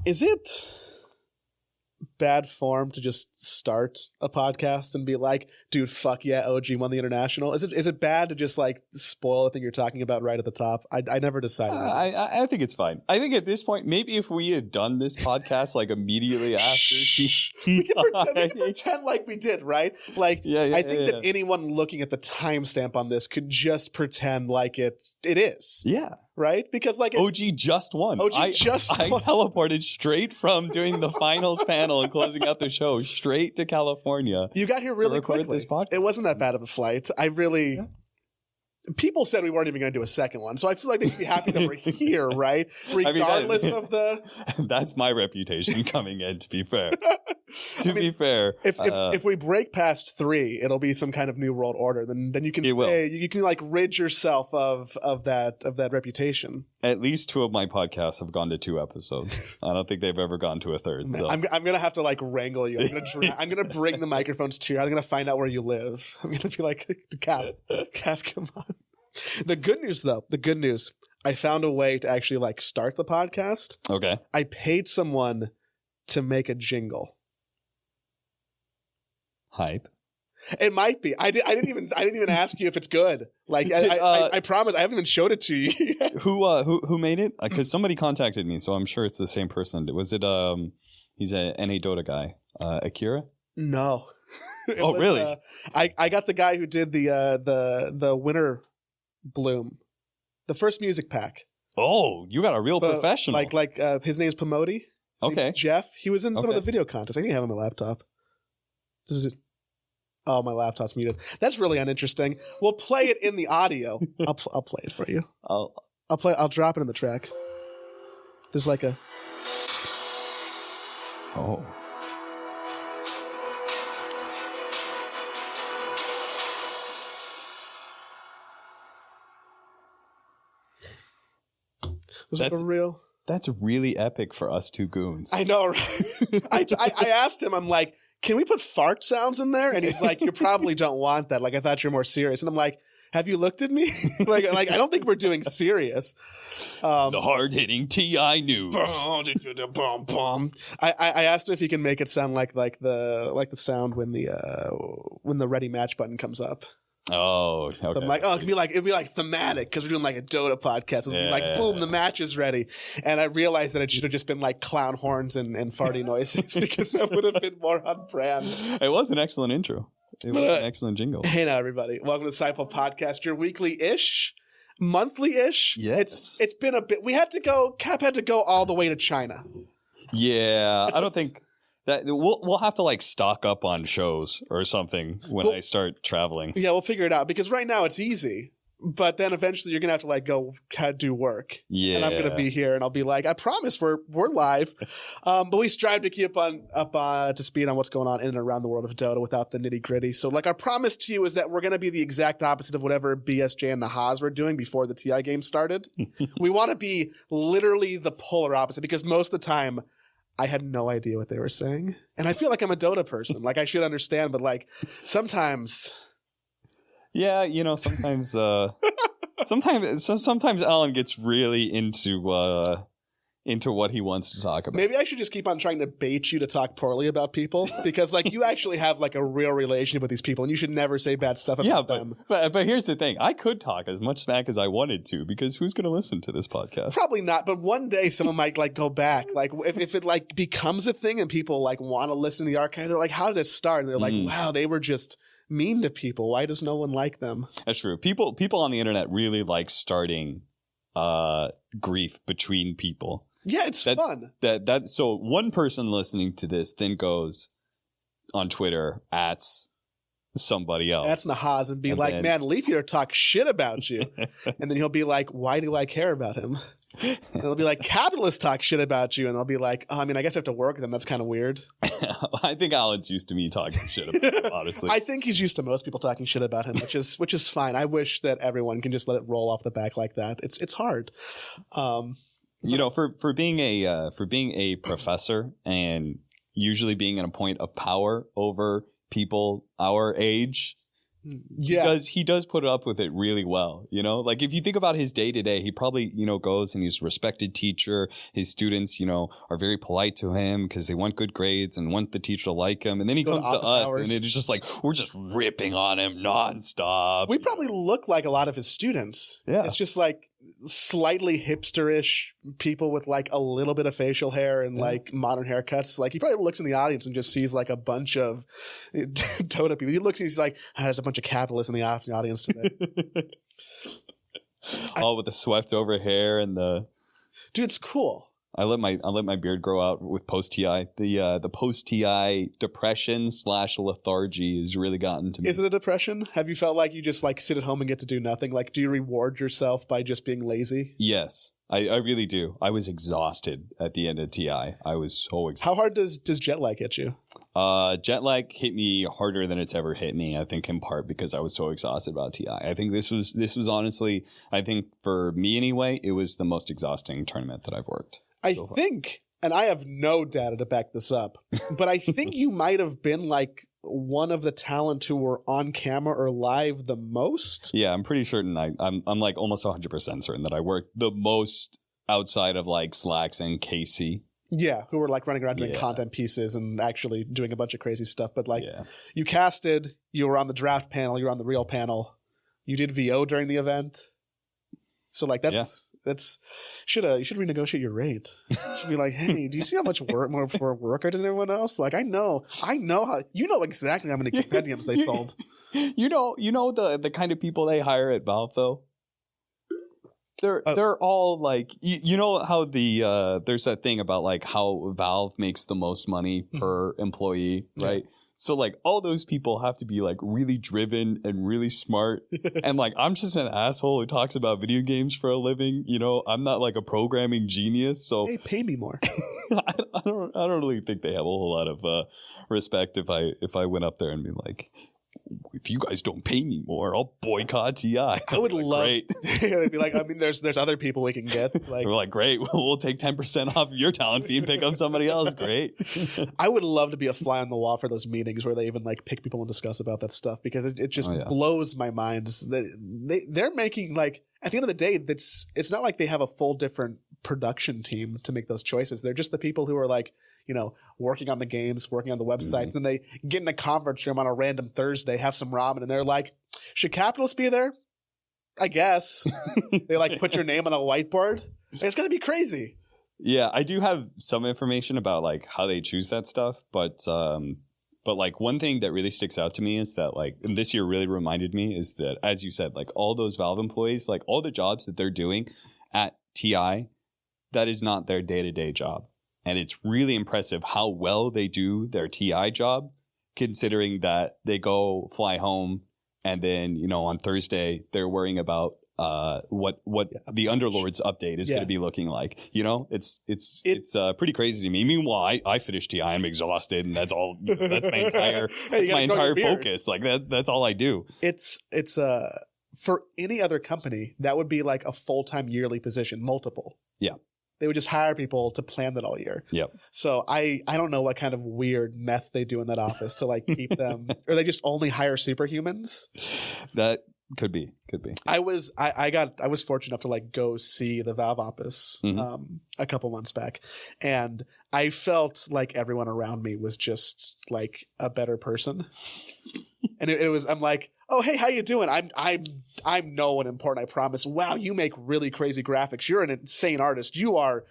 Is it bad form to just start a podcast and be like, dude, fuck yeah, OG won the international? Is it bad to just like spoil the thing you're talking about right at the top? I never decided. I think it's fine. I think at this point, maybe if we had done this podcast like immediately after we can pretend like we did, right? Like, I think that anyone looking at the timestamp on this could just pretend like it is. Yeah. Right? Because like OG just won. I teleported straight from doing the finals panel and closing out the show straight to California. You got here really quickly. This podcast. It wasn't that bad of a flight. People said we weren't even going to do a second one, so I feel like they'd be happy that we're here, right? Regardless of the... That's my reputation coming in, to be fair. Be fair. If we break past 3, it'll be some kind of new world order. Then you can you can like rid yourself of that reputation. At least 2 of my podcasts have gone to 2 episodes. I don't think they've ever gone to a 3rd. So. I'm gonna have to like wrangle you. I'm gonna bring the microphones to you. I'm gonna find out where you live. I'm gonna be like, Cap, come on. The good news, though, I found a way to actually like start the podcast. Okay. I paid someone to make a jingle. Hype. It might be. I didn't even ask you if it's good. Like I promise, I haven't even showed it to you yet. Who made it? Because somebody contacted me, so I'm sure it's the same person. Was it he's a NA Dota guy, Akira? No. Really? I got the guy who did the Winter Bloom, the first music pack. Oh, you got a real professional. Like his name's Pomodi. Okay. Jeff. He was in some of the video contests. I think I have him on my laptop. Oh, my laptop's muted. That's really uninteresting. We'll play it in the audio. I'll play it for you. I'll drop it in the track. There's like a... Oh. That's really epic for us 2 goons. I know, right? I asked him, I'm like, can we put fart sounds in there? And he's like, you probably don't want that. Like, I thought you're more serious. And I'm like, have you looked at me? like I don't think we're doing serious. The hard-hitting TI news. I asked him if he can make it sound like the sound when the ready match button comes up. Oh, okay. So I'm like, it'd be like thematic because we're doing like a Dota podcast. It'd be like, boom, the match is ready. And I realized that it should have just been like clown horns and farty noises because that would have been more on brand. It was an excellent intro. It was an excellent jingle. Hey now, everybody. Welcome to the Cypel Podcast, your weekly-ish, monthly-ish. Yes. It's been a bit. Cap had to go all the way to China. Yeah, I don't think... That we'll have to like stock up on shows or something when I start traveling. Yeah, we'll figure it out because right now it's easy, but then eventually you're gonna have to like go do work. Yeah, and I'm gonna be here and I'll be like, I promise we're live, but we strive to keep up to speed on what's going on in and around the world of Dota without the nitty gritty. So like our promise to you is that we're gonna be the exact opposite of whatever BSJ and the Haas were doing before the TI game started. We want to be literally the polar opposite because most of the time I had no idea what they were saying. And I feel like I'm a Dota person. Like I should understand, but like sometimes. Yeah, sometimes sometimes Alan gets really into what he wants to talk about. Maybe I should just keep on trying to bait you to talk poorly about people because like you actually have like a real relationship with these people and you should never say bad stuff about them. But here's the thing. I could talk as much smack as I wanted to because who's going to listen to this podcast? Probably not. But one day someone might like go back. Like if it like becomes a thing and people like want to listen to the archive, they're like, how did it start? And they're like, wow, they were just mean to people. Why does no one like them? That's true. People on the internet really like starting grief between people. Yeah, it's fun. So one person listening to this then goes on Twitter at somebody else. That's Nahaz and be like, man, leave here to talk shit about you. And then he'll be like, why do I care about him? And they'll be like, capitalists talk shit about you. And they'll be like, I mean, I guess I have to work with them. That's kind of weird. I think Alan's used to me talking shit about him, honestly. I think he's used to most people talking shit about him, which is fine. I wish that everyone can just let it roll off the back like that. It's hard. For being a professor and usually being in a point of power over people our age, Yeah. Because he does put up with it really well, you know? Like, if you think about his day-to-day, he probably, you know, goes and he's a respected teacher. His students, you know, are very polite to him because they want good grades and want the teacher to like him. And then he comes to us hours. And it's just like, we're just ripping on him nonstop. We probably look like a lot of his students. Yeah. It's just like slightly hipsterish people with like a little bit of facial hair and like modern haircuts. Like he probably looks in the audience and just sees like a bunch of Dota people. He looks and he's like, there's a bunch of capitalists in the audience today. All with the swept over hair and the dude, it's cool. I let my beard grow out with post TI. The post TI depression / lethargy has really gotten to me. Is it a depression? Have you felt like you just like sit at home and get to do nothing? Like, do you reward yourself by just being lazy? Yes, I really do. I was exhausted at the end of TI. I was so exhausted. How hard does jet lag hit you? Jet lag hit me harder than it's ever hit me. I think in part because I was so exhausted about TI. I think this was honestly, I think for me anyway, it was the most exhausting tournament that I've worked. I think, and I have no data to back this up, but I think you might have been like one of the talent who were on camera or live the most. Yeah, I'm pretty certain. I'm like almost 100% certain that I worked the most outside of like Slacks and Casey. Yeah, who were like running around doing content pieces and actually doing a bunch of crazy stuff. But like you casted, you were on the draft panel, you were on the real panel, you did VO during the event. So like that's you should renegotiate your rate. You should be like, hey, do you see how much more work I did than everyone else? Like I know how you know exactly how many compendiums they sold. You know the kind of people they hire at Valve though. They're all like you know how there's that thing about like how Valve makes the most money per employee, right? So like all those people have to be like really driven and really smart. And like I'm just an asshole who talks about video games for a living. You know, I'm not like a programming genius. So hey, pay me more. I don't really think they have a whole lot of respect if I went up there and be like, if you guys don't pay me more, I'll boycott TI. I would love. Great. They'd be like, I mean, there's other people we can get. Like, we're like, great. We'll take 10% off of your talent fee and pick up somebody else. Great. I would love to be a fly on the wall for those meetings where they even like pick people and discuss about that stuff because it just blows my mind. They're making like at the end of the day, it's not like they have a full different production team to make those choices. They're just the people who are like, you know, working on the games, working on the websites, and they get in a conference room on a random Thursday, have some ramen, and they're like, should capitalists be there? I guess. They like put your name on a whiteboard. It's going to be crazy. Yeah, I do have some information about like how they choose that stuff, but like one thing that really sticks out to me is that like, and this year really reminded me is that, as you said, like all those Valve employees, like all the jobs that they're doing at TI, that is not their day-to-day job. And it's really impressive how well they do their TI job, considering that they go fly home and then, you know, on Thursday, they're worrying about what the Underlords update is going to be looking like. You know, it's pretty crazy to me. Meanwhile, I finished TI, I'm exhausted, and that's all. That's my entire focus. Like that's all I do. It's for any other company that would be like a full-time yearly position, multiple. Yeah. They would just hire people to plan that all year. Yep. So I don't know what kind of weird meth they do in that office to like keep them, or they just only hire superhumans. That could be. I was fortunate enough to like go see the Valve office a couple months back, and I felt like everyone around me was just like a better person. And it was, I'm like, oh, hey, how you doing? I'm no one important, I promise. Wow, you make really crazy graphics. You're an insane artist. You are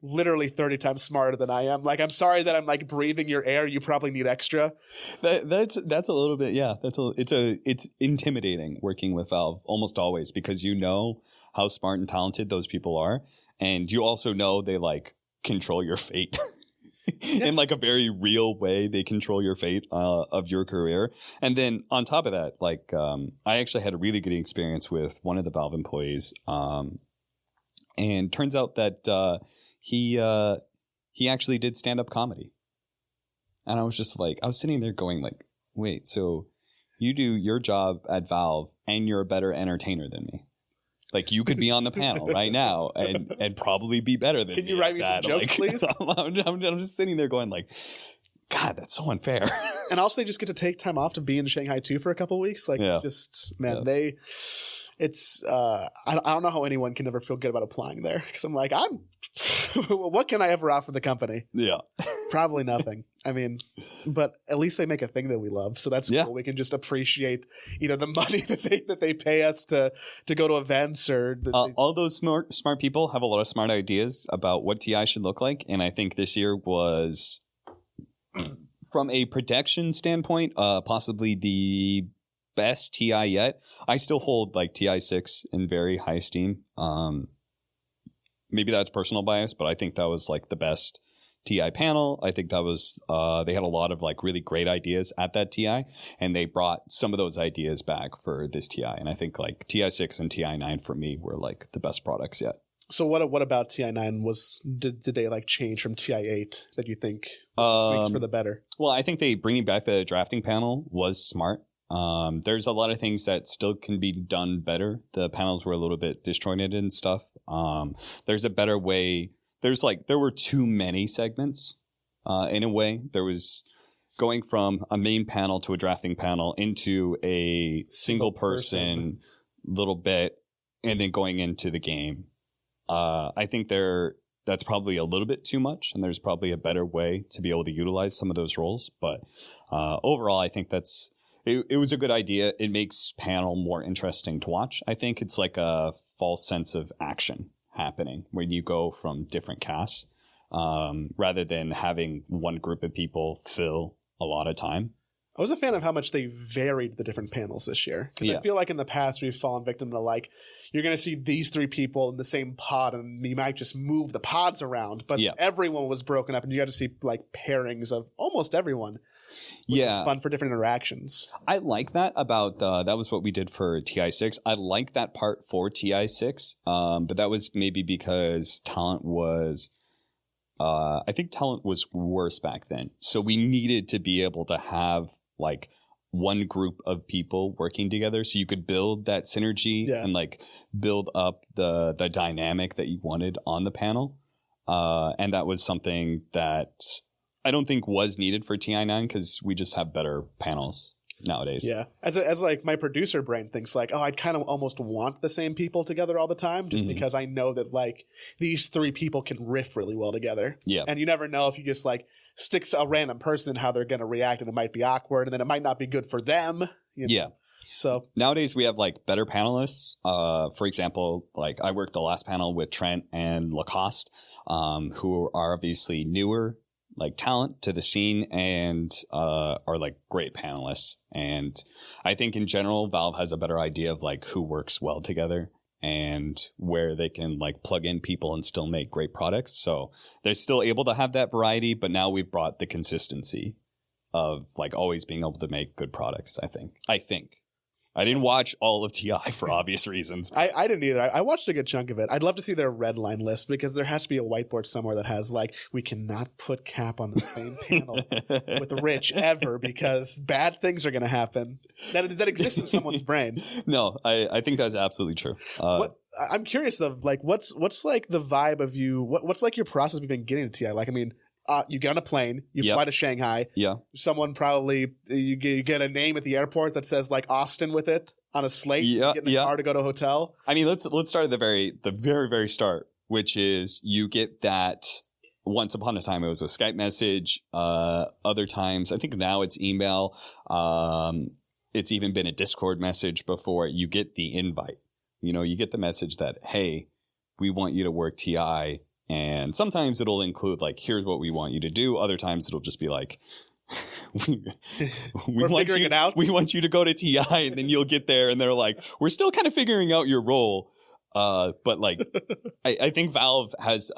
literally 30 times smarter than I am. Like, I'm sorry that I'm like breathing your air. You probably need extra. That's a little bit, yeah. It's intimidating working with Valve almost always because you know how smart and talented those people are, and you also know they like control your fate. In like a very real way, they control your fate of your career. And then on top of that, like I actually had a really good experience with one of the Valve employees, and turns out that he actually did stand-up comedy. And I was just like, I was sitting there going like, wait, so you do your job at Valve and you're a better entertainer than me. Like you could be on the panel right now and probably be better than me. Can you write me some jokes, please? I'm just sitting there going like, God, that's so unfair. And also, they just get to take time off to be in Shanghai too for a couple weeks. Like, just man, it's I don't know how anyone can ever feel good about applying there, because I'm like, what can I ever offer the company? Yeah, probably nothing. I mean, but at least they make a thing that we love, so that's cool. We can just appreciate either the money that they pay us to go to events, or all those smart people have a lot of smart ideas about what TI should look like, and I think this year was, from a production standpoint, possibly the best TI yet. I still hold like TI6 in very high esteem. Maybe that's personal bias, but I think that was like the best TI panel. I think that was they had a lot of like really great ideas at that TI, and they brought some of those ideas back for this TI. And I think like TI6 and TI9 for me were like the best products yet. So what about TI9 did they like change from TI8 that you think makes for the better? Well, I think bringing back the drafting panel was smart. There's a lot of things that still can be done better. The panels were a little bit disjointed and stuff. There's a better way. There were too many segments in a way. There was going from a main panel to a drafting panel into a single person little bit, and then going into the game. I think that's probably a little bit too much, and there's probably a better way to be able to utilize some of those roles. But overall, I think it was a good idea. It makes panel more interesting to watch. I think it's like a false sense of action happening when you go from different casts, rather than having one group of people fill a lot of time. I was a fan of how much they varied the different panels this year. Because I feel like in the past we've fallen victim to like, you're going to see these three people in the same pod, and you might just move the pods around. But everyone was broken up, and you got to see like pairings of almost everyone. Which is fun for different interactions. I like that about that was what we did for TI6. I like that part for TI6, but that was maybe because talent was I think talent was worse back then. So we needed to be able to have like one group of people working together so you could build that synergy and like build up the dynamic that you wanted on the panel. And that was something that I don't think was needed for TI9, because we just have better panels nowadays. Yeah. As like my producer brain thinks like, oh, I'd kind of almost want the same people together all the time, just because I know that like these three people can riff really well together. Yeah. And you never know if you just like sticks a random person how they're going to react, and it might be awkward, and then it might not be good for them. You know? Yeah. So nowadays we have like better panelists. For example, like I worked the last panel with Trent and Lacoste, who are obviously newer like talent to the scene and are like great panelists. And I think in general, Valve has a better idea of like who works well together and where they can like plug in people and still make great products. So they're still able to have that variety, but now we've brought the consistency of like always being able to make good products. I think I didn't watch all of TI for obvious reasons. I didn't either. I watched a good chunk of it. I'd love to see their red line list, because there has to be a whiteboard somewhere that has like, we cannot put Cap on the same panel with Rich ever, because bad things are going to happen. That exists in someone's brain. No, I think that's absolutely true. I'm curious of like, what's like the vibe of you? What's like your process of been getting to TI? Like, I mean, you get on a plane, you fly to Shanghai. Yeah. Someone probably, you get a name at the airport that says like Austin with it on a slate. Yeah. You get in the car to go to a hotel. I mean, let's start at the very start, which is you get that. Once upon a time, it was a Skype message. Other times, I think now it's email. It's even been a Discord message before. You get the invite. You know, you get the message that, hey, we want you to work TI. And sometimes it'll include like, here's what we want you to do. Other times it'll just be like, we're figuring it out. We want you to go to TI, and then you'll get there and they're like, we're still kind of figuring out your role. But like, I think Valve has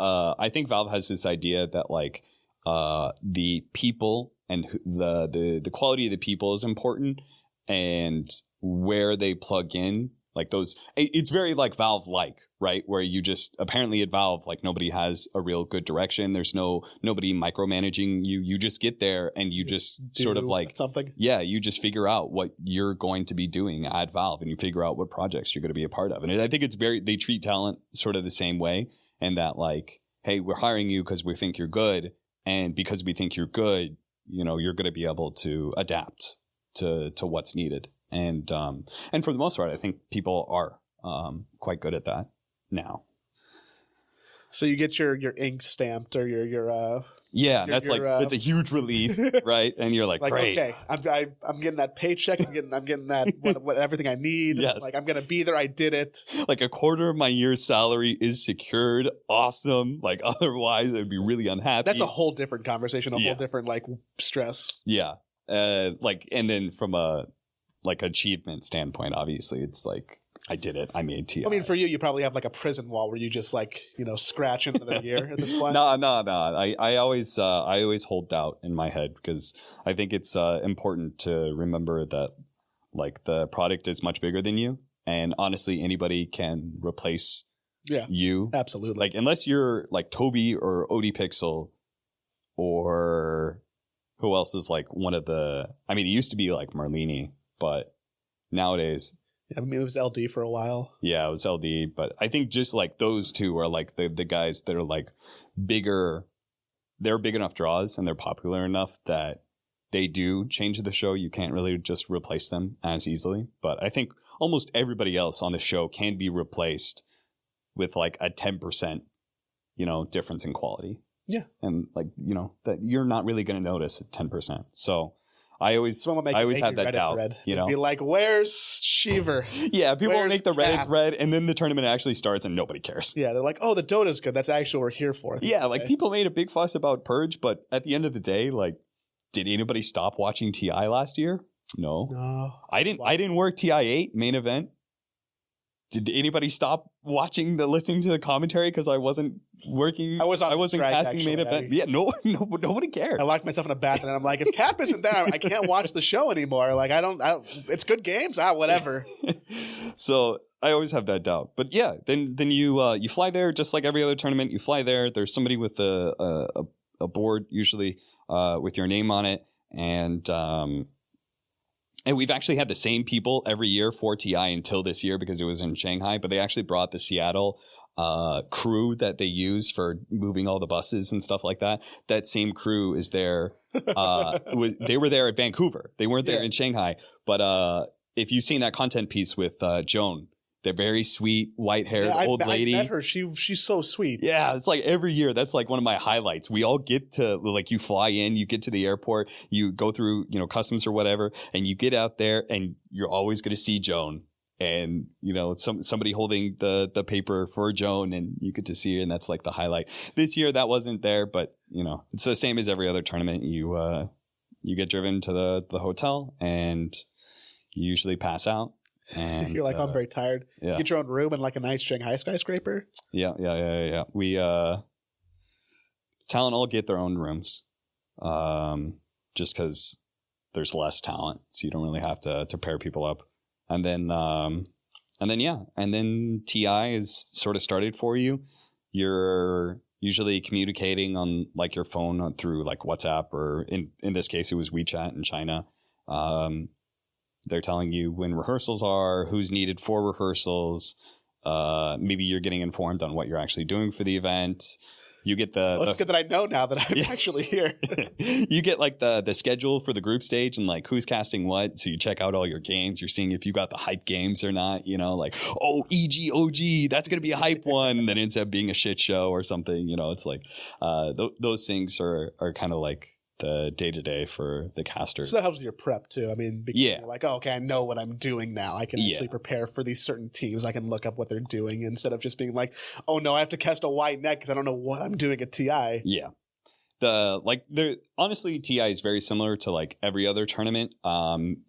this idea that like, the people and the quality of the people is important, and where they plug in. Like those, it's very like Valve-like, right? Where you just apparently at Valve, like nobody has a real good direction. There's nobody micromanaging you. You just get there and you just sort of like something. Yeah, you just figure out what you're going to be doing at Valve, and you figure out what projects you're going to be a part of. And I think they treat talent sort of the same way, and that like, hey, we're hiring you because we think you're good, and because we think you're good, you're going to be able to adapt to what's needed. And for the most part, I think people are quite good at that now. So you get your ink stamped or your that's a huge relief, right? And you're like great. Okay, I'm getting that paycheck. I'm getting that what everything I need. Yes. Like I'm gonna be there. I did it. Like a quarter of my year's salary is secured. Awesome. Like otherwise, I'd be really unhappy. That's a whole different conversation. A whole different like stress. Yeah. And then from a like achievement standpoint, obviously, it's like I did it. I made TI. I mean, for you probably have like a prison wall where you just like scratch into the year at this point. No. I always hold doubt in my head because I think it's important to remember that like the product is much bigger than you, and honestly, anybody can replace you. Absolutely. Like unless you're like Toby or ODPixel or who else is like one of the. I mean, it used to be like Marlini, but nowadays. I mean, it was LD for a while. Yeah, it was LD, but I think just like those two are like the guys that are like bigger. They're big enough draws and they're popular enough that they do change the show. You can't really just replace them as easily. But I think almost everybody else on the show can be replaced with like a 10%, difference in quality. Yeah. And like, that you're not really going to notice 10%. So I always have that doubt, Be like, where's Sheever? Yeah, people Where's make the Cap? Reddit thread, and then the tournament actually starts, and nobody cares. Yeah, they're like, oh, the Dota's good. That's actually what we're here for. Yeah, like people made a big fuss about Purge, but at the end of the day, like, did anybody stop watching TI last year? No. I didn't. I didn't work TI8 main event. Did anybody stop listening to the commentary because I wasn't working? I wasn't strike, casting main event. Yeah, nobody cared. I locked myself in a bathroom and I'm like, if Cap isn't there, I can't watch the show anymore. Like, I don't. It's good games. Whatever. So I always have that doubt. But yeah, then you fly there just like every other tournament. You fly there. There's somebody with a board usually with your name on it, and we've actually had the same people every year for TI until this year because it was in Shanghai, but they actually brought the Seattle crew that they use for moving all the buses and stuff like that. That same crew is there. They were there at Vancouver. They weren't there in Shanghai. But if you've seen that content piece with Joan, the very sweet white-haired old lady. I met her. She's so sweet. Yeah, it's like every year. That's like one of my highlights. We all get to like you fly in, you get to the airport, you go through customs or whatever, and you get out there, and you're always going to see Joan, and somebody holding the paper for Joan, and you get to see her, and that's like the highlight. This year that wasn't there, but it's the same as every other tournament. You get driven to the hotel, and you usually pass out. And you're like, I'm very tired. Yeah. You get your own room in like a nice Shanghai skyscraper. Yeah. We talent all get their own rooms, just because there's less talent, so you don't really have to pair people up. And then TI is sort of started for you. You're usually communicating on like your phone through like WhatsApp, or in this case it was WeChat in China. They're telling you when rehearsals are, who's needed for rehearsals. Maybe you're getting informed on what you're actually doing for the event. You get it's good that I know now that I'm actually here. You get like the schedule for the group stage and like who's casting what. So you check out all your games. You're seeing if you got the hype games or not. Like, oh, EG, OG, that's going to be a hype one. And then it ends up being a shit show or something. It's like those things are kind of like the day-to-day for the caster. So that helps with your prep too. I mean, you're like, oh, okay, I know what I'm doing now. I can actually prepare for these certain teams. I can look up what they're doing instead of just being like, oh no, I have to cast a white net because I don't know what I'm doing at TI. Yeah. Honestly, TI is very similar to like every other tournament,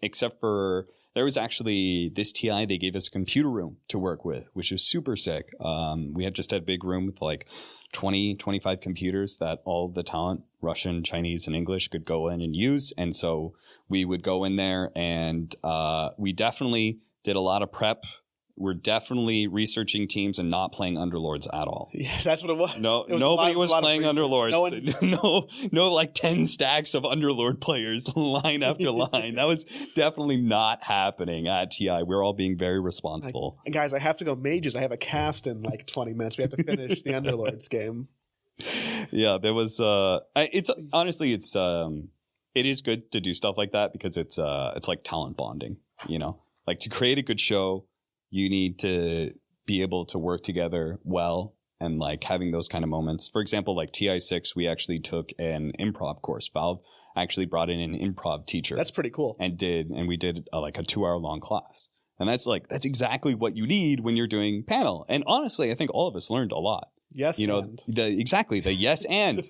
except for there was actually this TI, they gave us a computer room to work with, which was super sick. We had just had a big room with like 20, 25 computers that all the talent, Russian, Chinese, and English, could go in and use. And so we would go in there and we definitely did a lot of prep. We're definitely researching teams and not playing Underlords at all. Yeah, that's what it was. Nobody was playing Underlords. No, like 10 stacks of Underlord players line after line. That was definitely not happening at TI. We're all being very responsible. Guys, I have to go mages. I have a cast in like 20 minutes. We have to finish the Underlords game. Yeah, there was. It's honestly, it's it is good to do stuff like that because it's like talent bonding, you know? Like to create a good show, you need to be able to work together well and like having those kind of moments. For example, like TI6, we actually took an improv course. Valve actually brought in an improv teacher. That's pretty cool. And we did like a 2-hour long class. And that's exactly what you need when you're doing panel. And honestly, I think all of us learned a lot. Yes, you know, the yes and.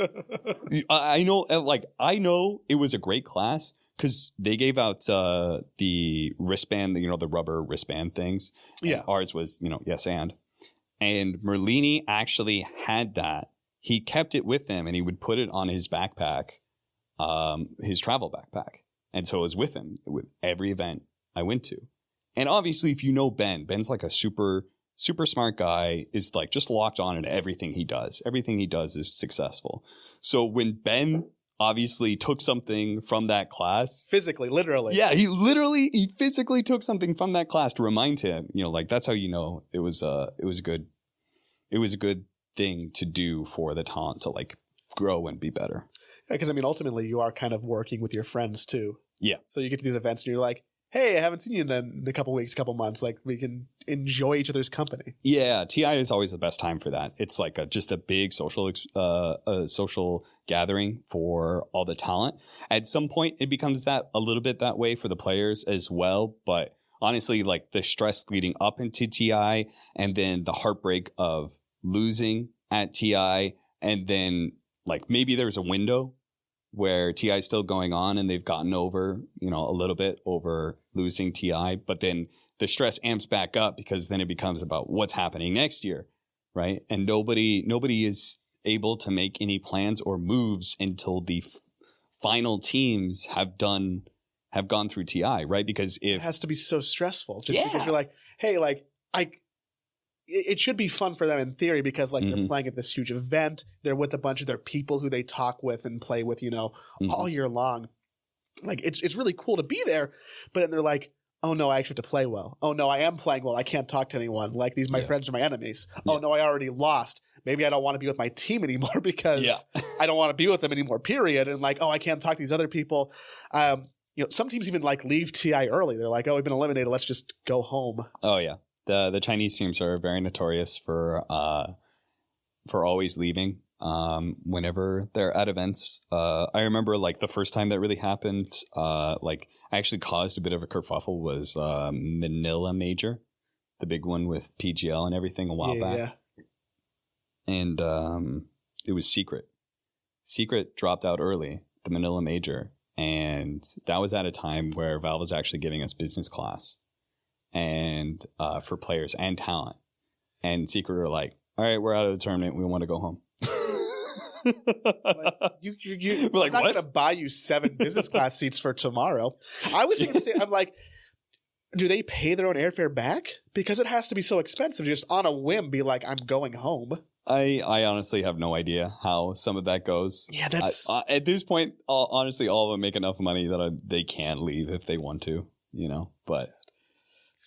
I know it was a great class because they gave out the wristband, you know, the rubber wristband things. Yeah. Ours was, you know, yes and. And Merlini actually had that. He kept it with him and he would put it on his backpack, his travel backpack. And so it was with him with every event I went to. And obviously, if you know Ben's like a super smart guy, is like just locked on into everything he does. Everything he does is successful. So when Ben obviously took something from that class. Physically, literally. Yeah, he physically took something from that class to remind him, you know, like that's how you know it was a good thing to do for the talent to like grow and be better. Yeah, because I mean, ultimately, you are kind of working with your friends too. Yeah. So you get to these events and you're like, hey, I haven't seen you in a couple weeks, couple months. Like we can enjoy each other's company. Yeah, TI is always the best time for that. It's like just a big social gathering for all the talent. At some point, it becomes a little bit that way for the players as well. But honestly, like the stress leading up into TI and then the heartbreak of losing at TI, and then like maybe there's a window where TI is still going on and they've gotten over, you know, a little bit over losing TI, but then the stress amps back up because then it becomes about what's happening next year, right? And nobody is able to make any plans or moves until the final teams have gone through TI, right? Because it has to be so stressful just because you're like, hey, like it should be fun for them in theory because like they're playing at this huge event. They're with a bunch of their people who they talk with and play with, you know, all year long. Like it's really cool to be there. But then they're like, oh no, I actually have to play well. Oh no, I am playing well. I can't talk to anyone. Like my friends are my enemies. Oh no, I already lost. Maybe I don't want to be with my team anymore because I don't want to be with them anymore, period. And like, oh, I can't talk to these other people. You know, some teams even like leave TI early. They're like, oh, we've been eliminated. Let's just go home. Oh yeah. The Chinese teams are very notorious for always leaving whenever they're at events. I remember like the first time that really happened, like actually caused a bit of a kerfuffle was Manila Major, the big one with PGL and everything a while back. Yeah. And it was Secret. Secret dropped out early, the Manila Major, and that was at a time where Valve was actually giving us business class. And for players and talent, and Secret are like, all right, we're out of the tournament, we want to go home. We're like, I'm not gonna buy you 7 business class seats for tomorrow. I was thinking, I'm like, do they pay their own airfare back? Because it has to be so expensive to just on a whim be like, I'm going home. I honestly have no idea how some of that goes. Yeah, that's at this point, honestly, all of them make enough money that they can leave if they want to, you know, but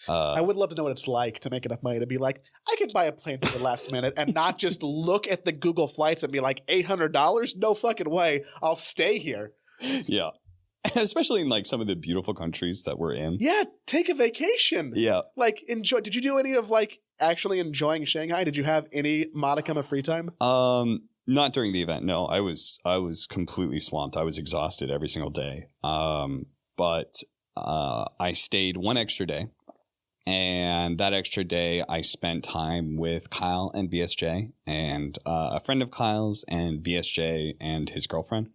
I would love to know what it's like to make enough money to be like, I could buy a plane for the last minute and not just look at the Google flights and be like, $800? No fucking way. I'll stay here. Yeah. Especially in like some of the beautiful countries that we're in. Yeah. Take a vacation. Yeah. Like enjoy. Did you do any of like actually enjoying Shanghai? Did you have any modicum of free time? Not during the event. No, I was completely swamped. I was exhausted every single day. But I stayed one extra day. And that extra day, I spent time with Kyle and BSJ and a friend of Kyle's and BSJ and his girlfriend.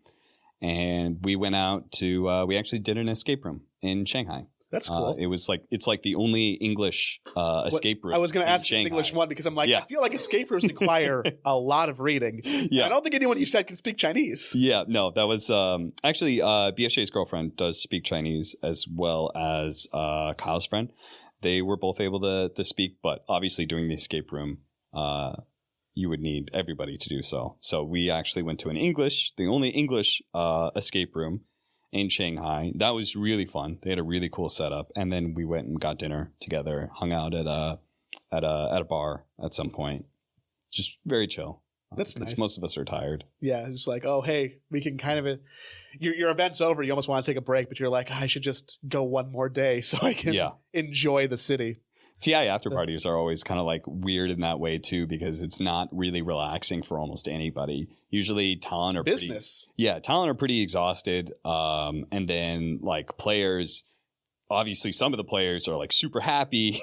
And we went out to, we actually did an escape room in Shanghai. That's cool. It's like the only English escape room. I was going to ask you the English one because I'm like, I feel like escape rooms require a lot of reading. Yeah. I don't think anyone you said can speak Chinese. Yeah, no, that was actually BSJ's girlfriend does speak Chinese as well as Kyle's friend. They were both able to speak, but obviously doing the escape room, you would need everybody to do so. So we actually went to the only English escape room in Shanghai. That was really fun. They had a really cool setup, and then we went and got dinner together, hung out at a bar at some point. Just very chill. That's 'Cause nice. most of us are tired. Yeah, it's like, oh, hey, we can kind of your event's over. You almost want to take a break, but you're like, I should just go one more day so I can enjoy the city. TI after parties are always kind of like weird in that way too, because it's not really relaxing for almost anybody. Usually talent are business. Talent are pretty exhausted. And then like players, obviously some of the players are like super happy.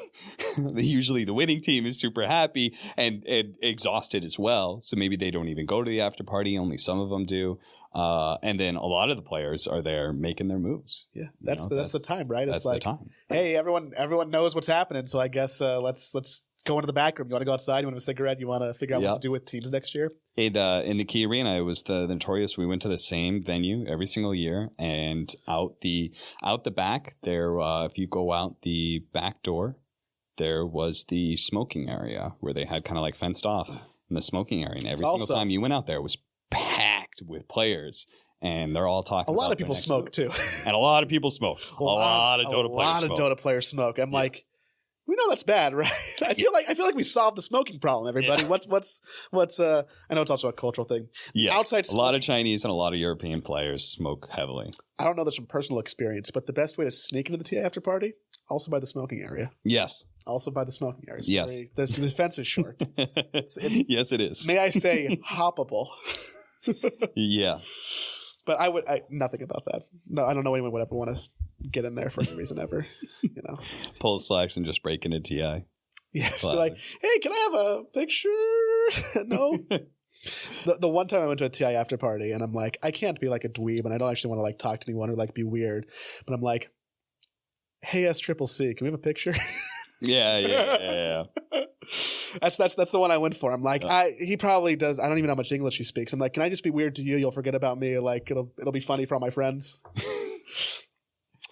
Usually the winning team is super happy and exhausted as well. So maybe they don't even go to the after party. Only some of them do. And then a lot of the players are there making their moves. Yeah, that's the time, right? That's it's like, the time. Hey, everyone knows what's happening. So I guess let's go into the back room. You want to go outside? You want to have a cigarette? You want to figure out what to do with teams next year? In the Key Arena, it was the Notorious. We went to the same venue every single year, and out the back there, if you go out the back door, there was the smoking area where they had kind of like fenced off in the smoking area, and every single time you went out there, it was packed with players. And they're all talking. A lot of people smoke too, and a lot of people smoke. A lot of Dota players smoke. I'm like, we know that's bad, right? I feel like we solved the smoking problem. Everybody, what's I know it's also a cultural thing. Yeah, outside a lot of Chinese and a lot of European players smoke heavily. I don't know this from personal experience, but the best way to sneak into the TI after party, also by the smoking area. Yes. Also by the smoking area. Yes. The fence is short. Yes, it is. May I say, hoppable. Yeah. But nothing about that. No, I don't know anyone would ever want to get in there for any reason ever. You know, pull slacks and just break into TI. Yeah, just be like, hey, can I have a picture? No. The one time I went to a TI after party and I'm like, I can't be like a dweeb and I don't actually want to like talk to anyone or like be weird. But I'm like, hey, SCCC, can we have a picture? Yeah. That's the one I went for. I'm like, he probably does. I don't even know how much English he speaks. I'm like, can I just be weird to you? You'll forget about me. Like it'll be funny for all my friends.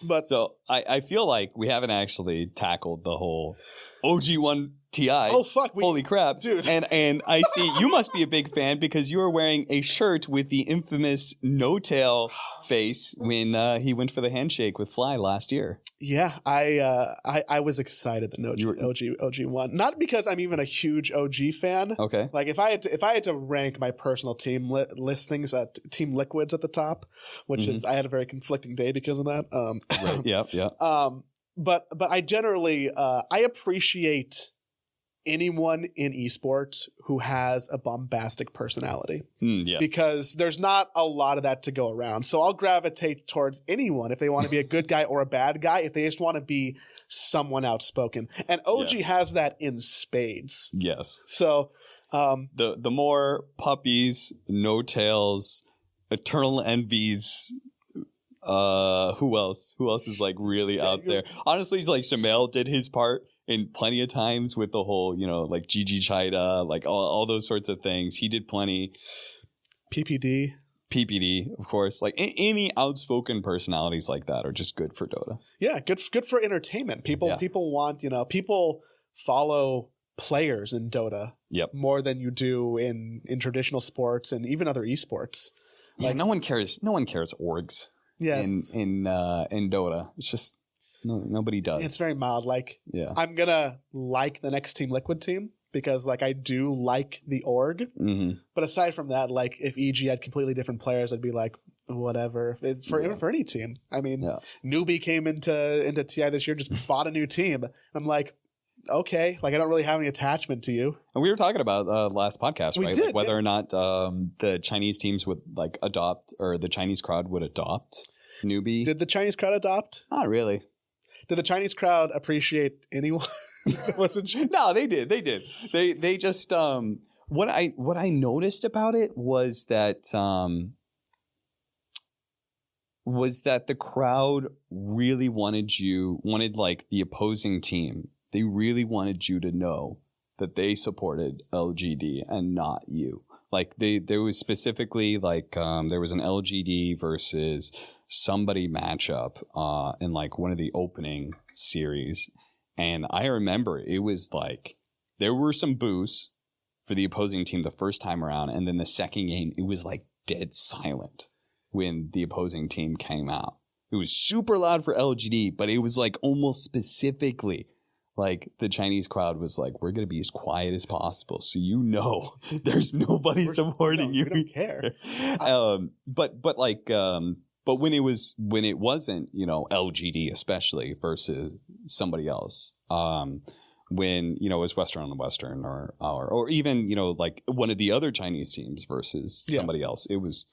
But so I feel like we haven't actually tackled the whole OG1 TI. Oh fuck! Holy crap, dude! And I see you must be a big fan because you are wearing a shirt with the infamous no tail face when he went for the handshake with Fly last year. Yeah, I was excited that OG won. Not because I'm even a huge OG fan. Okay. Like if I had to rank my personal team listings at Team Liquids at the top, which is I had a very conflicting day because of that. Right. Yeah. But I generally I appreciate anyone in esports who has a bombastic personality. Yeah. Because there's not a lot of that to go around. So I'll gravitate towards anyone if they want to be a good guy or a bad guy, if they just want to be someone outspoken. And OG has that in spades. Yes. So the more puppies, no tails, eternal envies, who else is like really out there? Honestly, it's like Shamel did his part in plenty of times with the whole, like Gigi Chida, like all those sorts of things. He did plenty. PPD, of course. Like any outspoken personalities like that are just good for Dota. Yeah, good for entertainment. People want, people follow players in Dota more than you do in traditional sports and even other esports. Like no one cares orgs. Yes. In Dota. It's just nobody does. It's very mild. Like I'm gonna like the next Team Liquid team because like I do like the org. Mm-hmm. But aside from that, like if EG had completely different players, I'd be like, whatever. For any team. I mean, Newbie came into TI this year, just bought a new team. I'm like, okay, like I don't really have any attachment to you. And we were talking about last podcast, right? Did, like whether or not the Chinese teams would like adopt, or the Chinese crowd would adopt Newbie. Did the Chinese crowd adopt? Not really. Did the Chinese crowd appreciate anyone? No, they did. They just what I noticed about it was that the crowd really wanted like the opposing team. They really wanted you to know that they supported LGD and not you. Like there was specifically like there was an LGD versus somebody matchup in like one of the opening series, and I remember it was like there were some boos for the opposing team the first time around, and then the second game it was like dead silent when the opposing team came out. It was super loud for LGD, but it was like almost specifically like the Chinese crowd was like, we're going to be as quiet as possible. So, there's nobody supporting you. We don't care. But when it wasn't, LGD especially versus somebody else, when, it was Western on Western or even, like one of the other Chinese teams versus somebody else, it was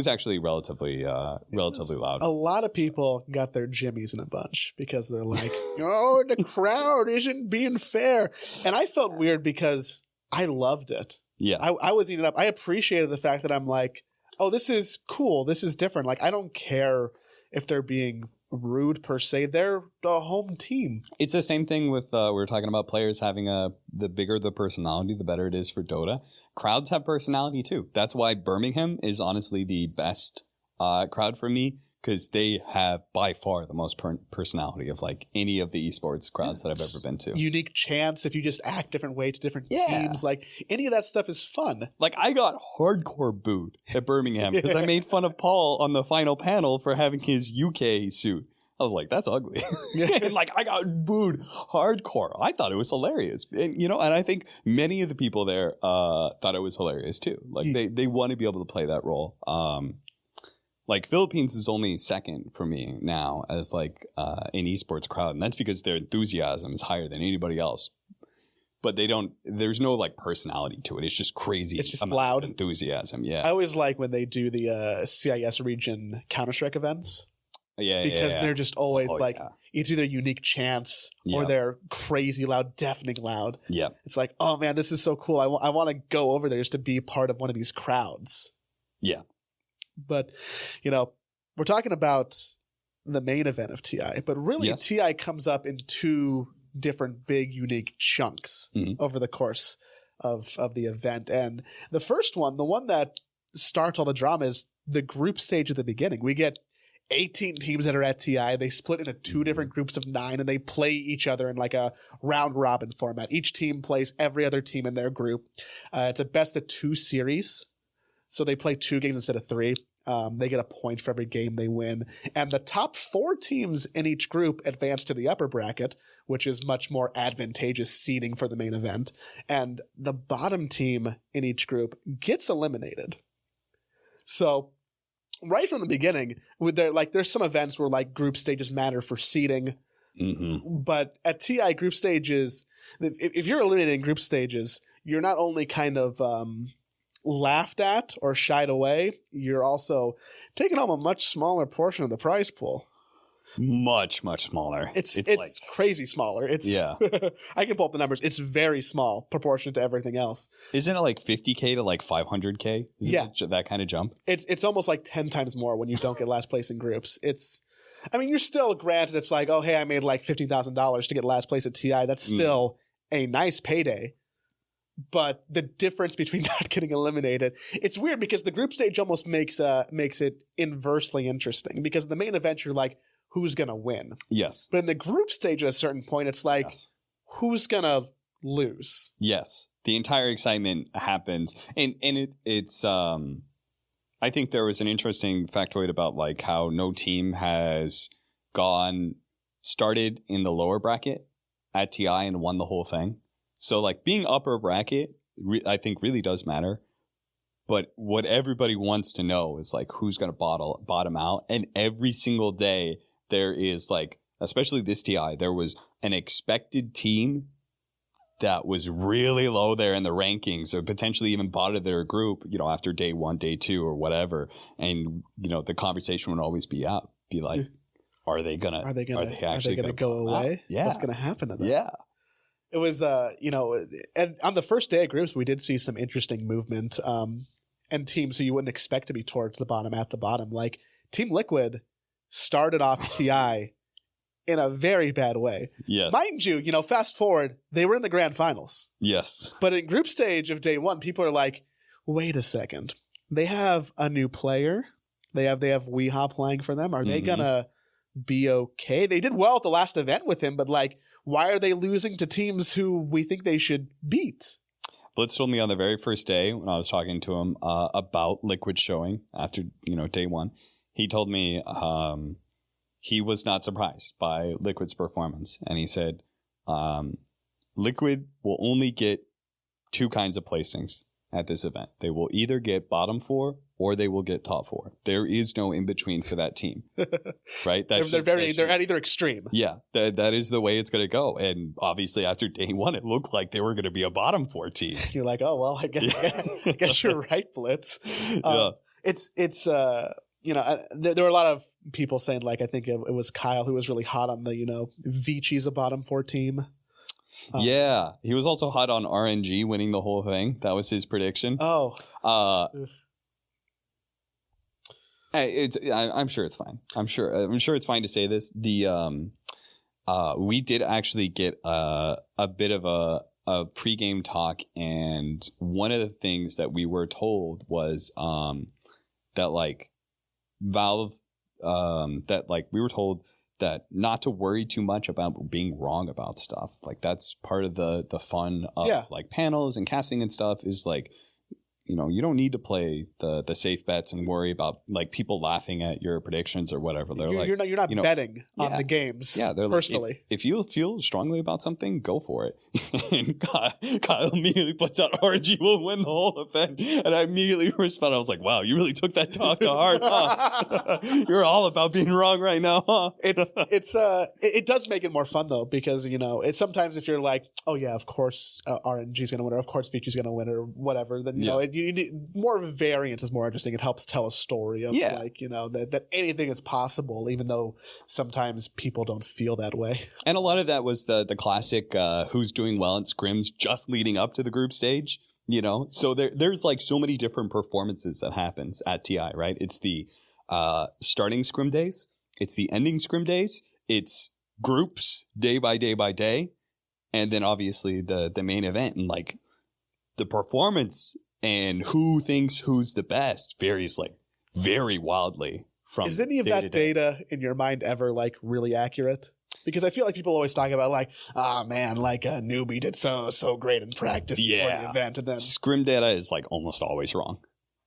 actually relatively loud. A lot of people got their jimmies in a bunch because they're like, oh, the crowd isn't being fair. And I felt weird because I loved it. Yeah. I was eating up. I appreciated the fact that I'm like, oh, this is cool. This is different. Like, I don't care if they're being rude per se. They're the home team. It's the same thing with we were talking about players having the bigger the personality, the better it is for Dota. Crowds have personality too. That's why Birmingham is honestly the best crowd for me, because they have by far the most personality of like any of the esports crowds that I've ever been to. Unique chance if you just act different way to different teams. Like, any of that stuff is fun. Like, I got hardcore booed at Birmingham because I made fun of Paul on the final panel for having his UK suit. I was like, that's ugly. And like, I got booed hardcore. I thought it was hilarious. And, and I think many of the people there thought it was hilarious too. Like, they want to be able to play that role. Like, Philippines is only second for me now as like an esports crowd. And that's because their enthusiasm is higher than anybody else. But there's no like personality to it. It's just crazy. It's just loud enthusiasm. Yeah. I always like when they do the CIS region Counter-Strike events. Because they're just always it's either unique chance or they're crazy loud, deafening loud. Yeah. It's like, oh man, this is so cool. I want to go over there just to be part of one of these crowds. Yeah. But, we're talking about the main event of TI, but really TI comes up in two different big unique chunks over the course of the event. And the first one, the one that starts all the drama, is the group stage at the beginning. We get 18 teams that are at TI. They split into two different groups of 9, and they play each other in like a round robin format. Each team plays every other team in their group. It's a best of 2 series. So they play 2 games instead of 3. They get a point for every game they win. And the top 4 teams in each group advance to the upper bracket, which is much more advantageous seeding for the main event. And the bottom team in each group gets eliminated. So right from the beginning, there's some events where like group stages matter for seeding. But at TI, group stages, if you're eliminated in group stages, you're not only kind of laughed at or shied away, you're also taking home a much smaller portion of the prize pool. Much smaller. It's like crazy smaller. I can pull up the numbers. It's very small proportionate to everything else. Isn't it like 50K to like 500K? That kind of jump. It's almost like 10 times more when you don't get last place in groups. You're still granted. It's like, oh hey, I made like $50,000 to get last place at TI. That's still a nice payday. But the difference between not getting eliminated, it's weird because the group stage almost makes it inversely interesting, because the main event you're like, who's going to win? Yes. But in the group stage at a certain point, it's like, who's going to lose? Yes. The entire excitement happens. And it's I think there was an interesting factoid about like how no team has started in the lower bracket at TI and won the whole thing. So like being upper bracket, I think really does matter. But what everybody wants to know is like who's going to bottom out. And every single day there is like, especially this TI, there was an expected team that was really low there in the rankings, or potentially even bottom of their group, after day 1, day 2 or whatever. And, the conversation would always be like, are they actually going to go away? Out? Yeah. What's going to happen to them? Yeah. It was, and on the first day of groups, we did see some interesting movement, and teams who you wouldn't expect to be towards the bottom at the bottom. Like Team Liquid started off TI in a very bad way. Yes. Mind you, fast forward, they were in the grand finals. Yes. But in group stage of day 1, people are like, wait a second. They have a new player. They have Weehaw playing for them. Are they going to be okay? They did well at the last event with him, but like, why are they losing to teams who we think they should beat? Blitz told me on the very first day when I was talking to him about Liquid showing after, day 1. He told me he was not surprised by Liquid's performance. And he said Liquid will only get 2 kinds of placings at this event. They will either get bottom 4 or they will get top 4. There is no in between for that team, right? They're at either extreme. Yeah, that is the way it's going to go. And obviously, after day 1, it looked like they were going to be a bottom 4 team. You're like, oh well, I guess you're right, Blitz. It's there were a lot of people saying, like, I think it was Kyle who was really hot on the Vichi's a bottom 4 team. Yeah, he was also hot on RNG winning the whole thing. That was his prediction. Oh, I'm sure it's fine. I'm sure it's fine to say this. We did actually get a bit of a pregame talk, and one of the things that we were told was that like Valve that like we were told that not to worry too much about being wrong about stuff. Like that's part of the fun of like panels and casting and stuff is like, you don't need to play the safe bets and worry about like people laughing at your predictions or whatever. You're not betting on the games. Yeah, they're personally. Like, if you feel strongly about something, go for it. And Kyle immediately puts out RG will win the whole event, and I immediately responded. I was like, "Wow, you really took that talk to heart, huh? You're all about being wrong right now, huh?" It does make it more fun though, because it's sometimes if you're like, "Oh yeah, of course RNG's gonna win," or "Of course Vichi's gonna win," or whatever, then you need more variant is more interesting. It helps tell a story of that anything is possible, even though sometimes people don't feel that way. And a lot of that was the classic who's doing well in scrims just leading up to the group stage. So there's like so many different performances that happens at TI, right? It's the starting scrim days, it's the ending scrim days, it's groups day by day by day, and then obviously the main event, and like the performance and who thinks who's the best varies like very wildly from. Is any of that data in your mind ever like really accurate? Because I feel like people always talk about like, oh man, like a newbie did so great in practice before the event, and then scrim data is like almost always wrong.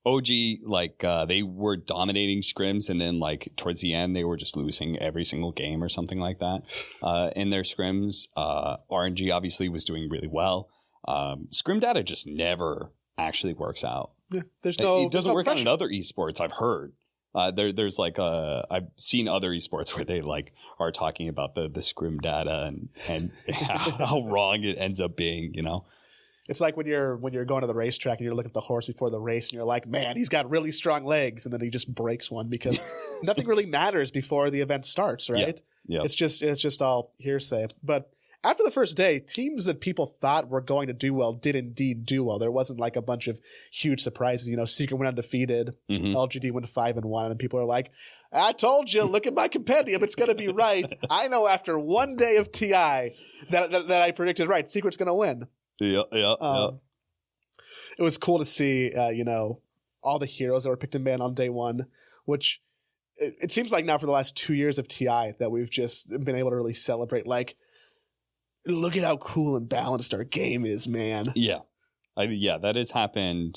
OG, like they were dominating scrims, and then like towards the end they were just losing every single game or something like that in their scrims. RNG obviously was doing really well. Scrim data just never actually works out. Yeah, it doesn't work out in other esports, I've heard. There's like I've seen other esports where they like are talking about the scrim data and how wrong it ends up being, It's like when you're going to the racetrack and you're looking at the horse before the race and you're like, man, he's got really strong legs, and then he just breaks one because nothing really matters before the event starts, right? Yeah. It's just all hearsay. But after the first day, teams that people thought were going to do well did indeed do well. There wasn't like a bunch of huge surprises. Secret went undefeated. Mm-hmm. LGD went 5-1, and people are like, I told you, look at my compendium. It's going to be right. I know after one day of TI that I predicted right. Secret's going to win. Yeah. It was cool to see, all the heroes that were picked in ban on day 1, which it seems like now for the last 2 years of TI that we've just been able to really celebrate, like, look at how cool and balanced our game is, man. Yeah. That has happened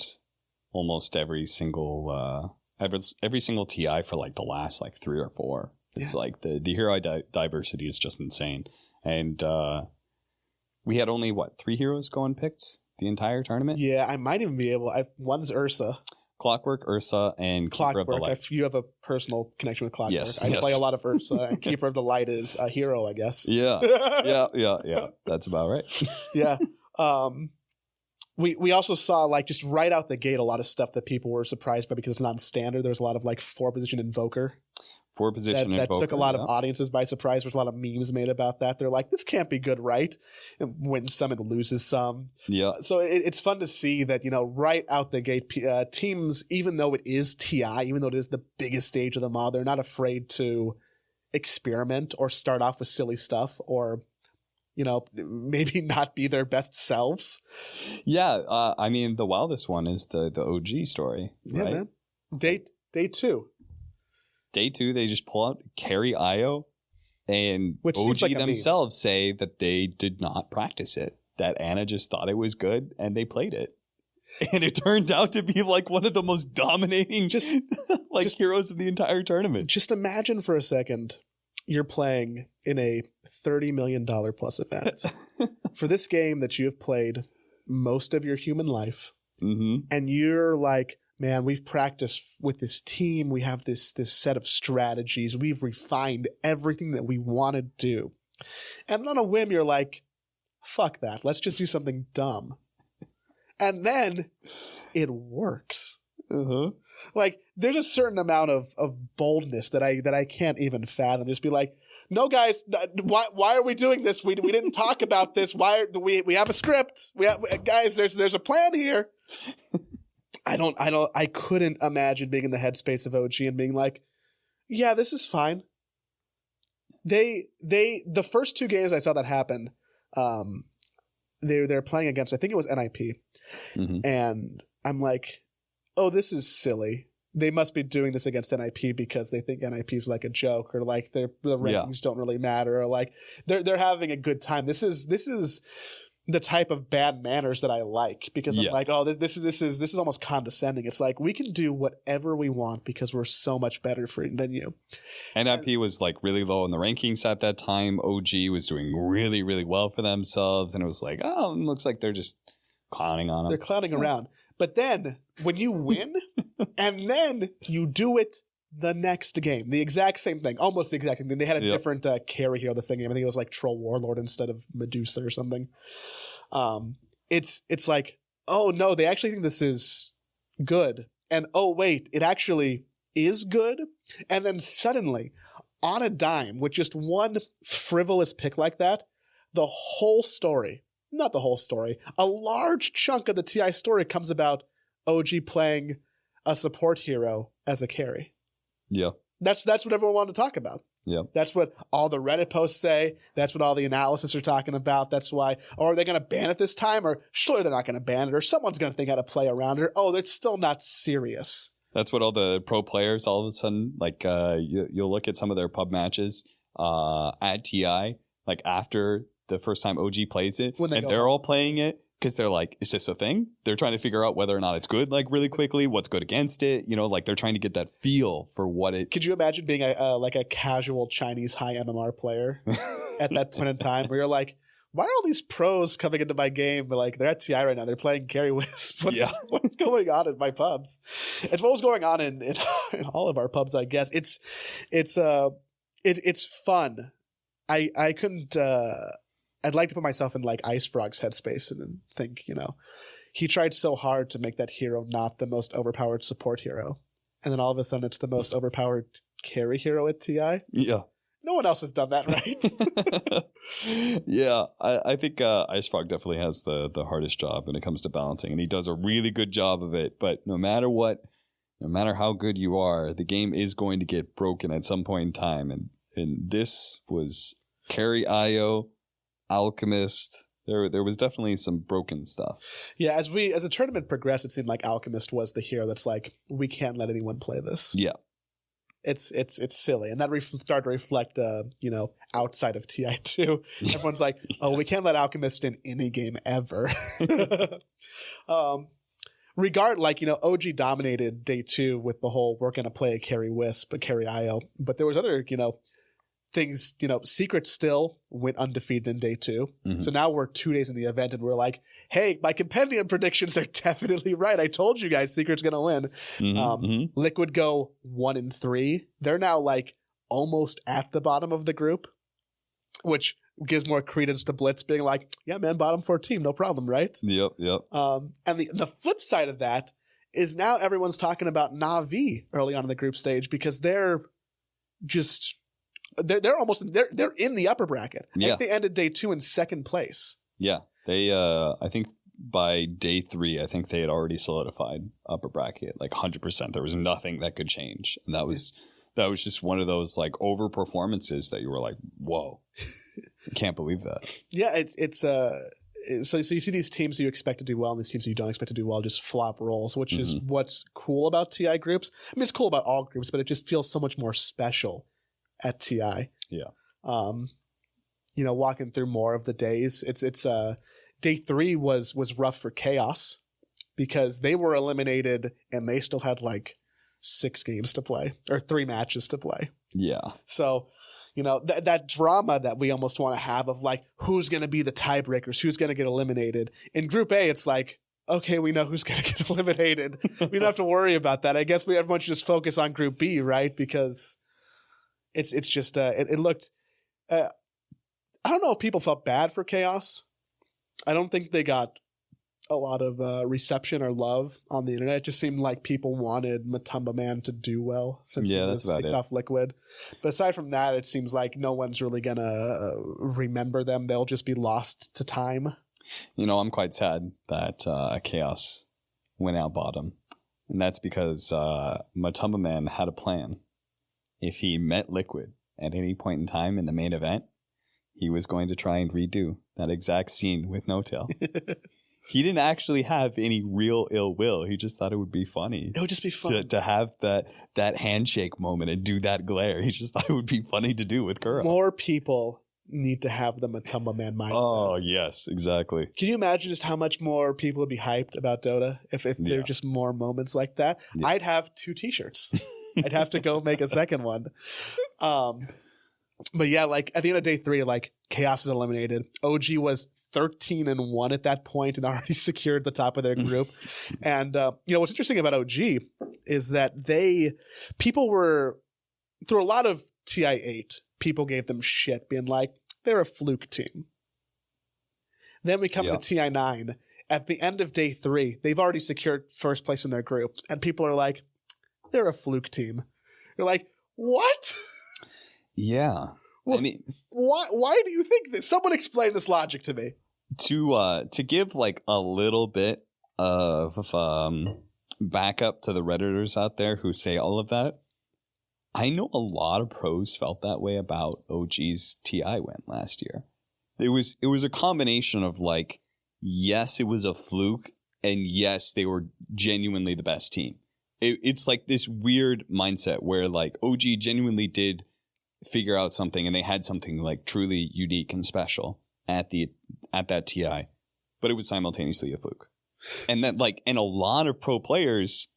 almost every single TI for like the last like 3 or 4. It's like the hero diversity is just insane. And we had only 3 heroes go unpicked the entire tournament? Yeah, I might even be able. One's Ursa. Clockwork, Ursa, and Keeper of the Light. You have a personal connection with Clockwork. Yes, I play a lot of Ursa, and Keeper of the Light is a hero, I guess. Yeah. That's about right. Yeah. We also saw, like, just right out the gate, a lot of stuff that people were surprised by because it's non-standard. There's a lot of, like, 4-position Invoker. 4-position Invoker. That took a lot of audiences by surprise. There's a lot of memes made about that. They're like, this can't be good, right? And wins some and loses some. Yeah. So it's fun to see that, right out the gate, teams, even though it is TI, even though it is the biggest stage of them all, they're not afraid to experiment or start off with silly stuff or maybe not be their best selves. Yeah, I mean, the wildest one is the OG story, yeah, right? Man. Day 2. Day 2, they just pull out Carry IO, and which OG like themselves say that they did not practice it, that Anna just thought it was good, and they played it. And it turned out to be like one of the most dominating heroes of the entire tournament. Just imagine for a second you're playing in a $30 million plus event for this game that you have played most of your human life. Mm-hmm. And you're like, man, we've practiced with this team. We have this set of strategies. We've refined everything that we want to do. And on a whim, you're like, fuck that. Let's just do something dumb. And then it works. Uh-huh. Like, there's a certain amount of boldness that I can't even fathom. Just be like, no, guys, why are we doing this? We didn't talk about this. We have a script. Guys, there's a plan here. I couldn't imagine being in the headspace of OG and being like, yeah, this is fine. The first two games I saw that happen, they're playing against, I think it was NIP. Mm-hmm. And I'm like, oh, this is silly. They must be doing this against NIP because they think NIP is like a joke, or like the rankings don't really matter, or like they're having a good time. This is the type of bad manners that I like, because I'm like, oh, this is almost condescending. It's like, we can do whatever we want because we're so much better than you. NIP was like really low in the rankings at that time. OG was doing really, really well for themselves, and it was like, oh, it looks like they're just clowning on them. They're clowning around. But then when you win and then you do it the next game, the exact same thing, almost the exact same thing. They had a different carry hero the same game. I think it was like Troll Warlord instead of Medusa or something. It's like, oh no, they actually think this is good. And oh wait, it actually is good. And then suddenly, on a dime, with just one frivolous pick like that, the whole story, not the whole story, a large chunk of the TI story comes about OG playing a support hero as a carry. Yeah. That's what everyone wanted to talk about. Yeah. That's what all the Reddit posts say. That's what all the analysis are talking about. That's why, or are they going to ban it this time? Or surely they're not going to ban it, or someone's going to think how to play around it. Oh, they're still not serious. That's what all the pro players all of a sudden, like you'll look at some of their pub matches at TI, like after the first time OG plays it, and they're all playing it because they're like, is this a thing? They're trying to figure out whether or not it's good, like really quickly, what's good against it. You know, like they're trying to get that feel for what it. Could you imagine being a casual Chinese high MMR player at that point in time, where you're like, why are all these pros coming into my game? But like, they're at TI right now. They're playing Carry Wisp. What's going on in my pubs? It's what was going on in all of our pubs, I guess. It's fun. I couldn't. I'd like to put myself in like Ice Frog's headspace and think, you know, he tried so hard to make that hero not the most overpowered support hero, and then all of a sudden it's the most overpowered carry hero at TI. Yeah. No one else has done that, right? Yeah, I think Ice Frog definitely has the hardest job when it comes to balancing, and he does a really good job of it. But no matter what, no matter how good you are, the game is going to get broken at some point in time. And this was Carry IO, Alchemist. There was definitely some broken stuff. Yeah, as the tournament progressed, it seemed like Alchemist was the hero that's like, we can't let anyone play this. Yeah. It's silly, and that started to reflect, outside of TI2. Everyone's like, oh, we can't let Alchemist in any game ever. OG dominated day 2 with the whole, we're going to play a carry Wisp, a carry IO, but there was other, things, Secret still went undefeated in day 2. Mm-hmm. So now we're 2 days in the event and we're like, hey, my compendium predictions, they're definitely right. I told you guys Secret's going to win. Mm-hmm. Liquid go 1-3. They're now like almost at the bottom of the group, which gives more credence to Blitz being like, yeah, man, bottom 4 team, no problem, right? Yep. And the flip side of that is now everyone's talking about Na'Vi early on in the group stage because they're just... They're almost they're in the upper bracket. I think they ended day 2 in second place. Yeah, they I think by day 3, I think they had already solidified upper bracket like 100%. There was nothing that could change, and that was just one of those like over performances that you were like, whoa, I can't believe that. Yeah, it's so you see these teams you expect to do well and these teams you don't expect to do well just flop rolls, which is what's cool about TI groups. I mean, it's cool about all groups, but it just feels so much more special at TI. Yeah. Walking through more of the days, it's day 3 was rough for Chaos because they were eliminated and they still had like 6 games to play or 3 matches to play. Yeah. So, You know, that drama that we almost want to have of like, who's going to be the tiebreakers? Who's going to get eliminated? In Group A, it's like, okay, we know who's going to get eliminated. We don't have to worry about that. I guess everyone should just focus on Group B, right? Because it's just, it looked, I don't know if people felt bad for Chaos. I don't think they got a lot of reception or love on the internet. It just seemed like people wanted Matumba Man to do well since he was kicked off Liquid. But aside from that, it seems like no one's really gonna remember them. They'll just be lost to time. You know, I'm quite sad that Chaos went out bottom. And that's because Matumba Man had a plan. If he met Liquid at any point in time in the main event, he was going to try and redo that exact scene with No Tail. He didn't actually have any real ill will. He just thought it would be funny. It would just be fun to have that handshake moment and do that glare. He just thought it would be funny to do with Kuro. More people need to have the Matumba Man mindset. Oh, yes, exactly. Can you imagine just how much more people would be hyped about Dota if there were just more moments like that? Yeah. I'd have 2 t-shirts. I'd have to go make a second one. But yeah, like at the end of day 3, like Chaos is eliminated. OG was 13-1 at that point and already secured the top of their group. And you know what's interesting about OG is that people were, through a lot of TI8, people gave them shit, being like, they're a fluke team. Then we come to TI9. At the end of day 3, they've already secured first place in their group, and people are like, they're a fluke team. You're like, what? Yeah. Well, I mean, why do you think this? Someone explain this logic to me. To give like a little bit of backup to the Redditors out there who say all of that, I know a lot of pros felt that way about OG's TI win last year. It was a combination of like, yes, it was a fluke, and yes, they were genuinely the best team. It's like this weird mindset where like OG genuinely did figure out something, and they had something like truly unique and special at that TI, but it was simultaneously a fluke. And that like, and a lot of pro players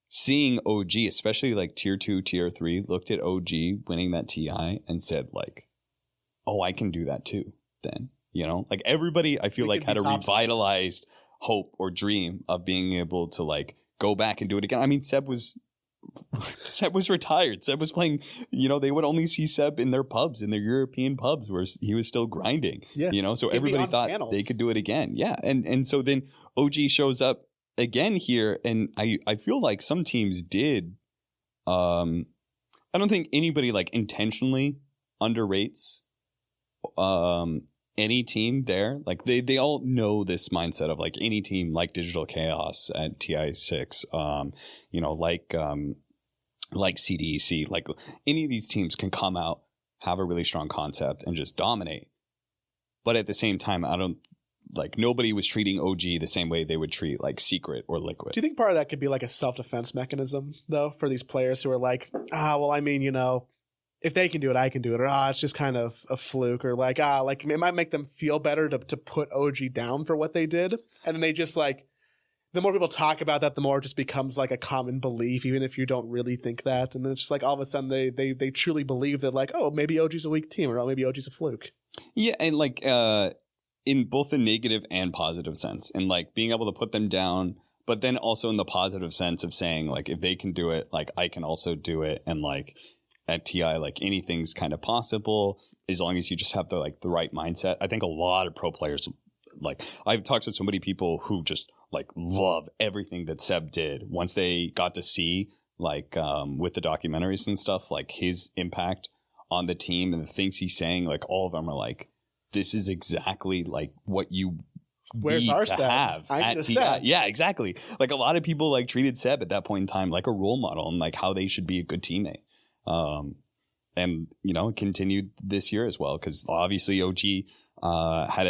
seeing OG, especially like tier 2, tier 3, looked at OG winning that TI and said like, oh, I can do that too then, you know, like everybody I feel like had a revitalized hope or dream of being able to like go back and do it again. I mean, Seb was retired. Seb was playing, you know, they would only see Seb in their pubs, in their European pubs where he was still grinding, you know, so everybody thought they could do it again. Yeah. And so then OG shows up again here, and I feel like some teams did. I don't think anybody like intentionally underrates any team there. Like they all know this mindset of like any team like Digital Chaos at TI6, you know, like CDEC, like any of these teams can come out, have a really strong concept and just dominate. But at the same time, I don't like nobody was treating OG the same way they would treat like Secret or Liquid. Do you think part of that could be like a self-defense mechanism though for these players who are like, well, I mean, you know, if they can do it, I can do it. Or, it's just kind of a fluke. Or like, like it might make them feel better to put OG down for what they did. And then they just like, the more people talk about that, the more it just becomes like a common belief, even if you don't really think that. And then it's just like all of a sudden they truly believe that like, oh, maybe OG's a weak team, or oh, maybe OG's a fluke. Yeah, and like in both the negative and positive sense. And like being able to put them down, but then also in the positive sense of saying like, if they can do it, like I can also do it. And like, at TI, like anything's kind of possible as long as you just have the right mindset. I think a lot of pro players, like I've talked to so many people who just like love everything that Seb did once they got to see like with the documentaries and stuff, like his impact on the team and the things he's saying. Like all of them are like, this is exactly like what you Where's our Seb? Have at TI. Seb. Yeah, exactly. Like a lot of people like treated Seb at that point in time like a role model and like how they should be a good teammate. And you know, it continued this year as well, because obviously OG had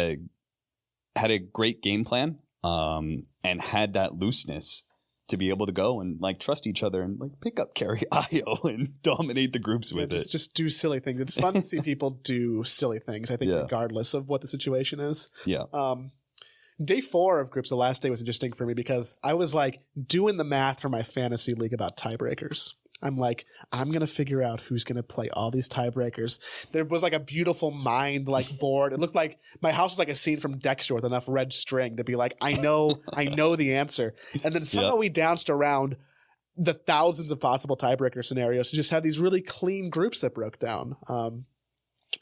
a great game plan and had that looseness to be able to go and like trust each other and like pick up carry IO and dominate the groups with it. Just do silly things. It's fun to see people do silly things, I think, regardless of what the situation is. Yeah. Day 4 of groups, the last day was interesting for me because I was like doing the math for my fantasy league about tiebreakers. I'm like, I'm going to figure out who's going to play all these tiebreakers. There was like a beautiful mind like board. It looked like my house was like a scene from Dexter with enough red string to be like, I know the answer. And then somehow we danced around the thousands of possible tiebreaker scenarios to just have these really clean groups that broke down.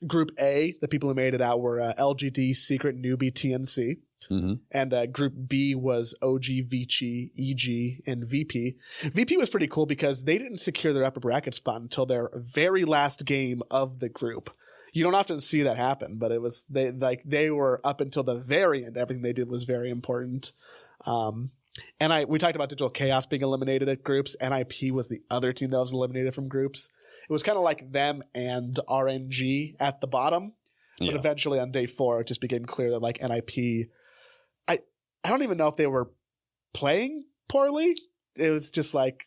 Group A, the people who made it out were LGD, Secret, Newbie, TNC. Mm-hmm. And Group B was OG, Vici, EG, and VP. VP was pretty cool because they didn't secure their upper bracket spot until their very last game of the group. You don't often see that happen, but it was they were up until the very end. Everything they did was very important. And we talked about Digital Chaos being eliminated at groups. NIP was the other team that was eliminated from groups. It was kind of like them and RNG at the bottom. But eventually on day 4, it just became clear that like NIP, I don't even know if they were playing poorly. It was just like,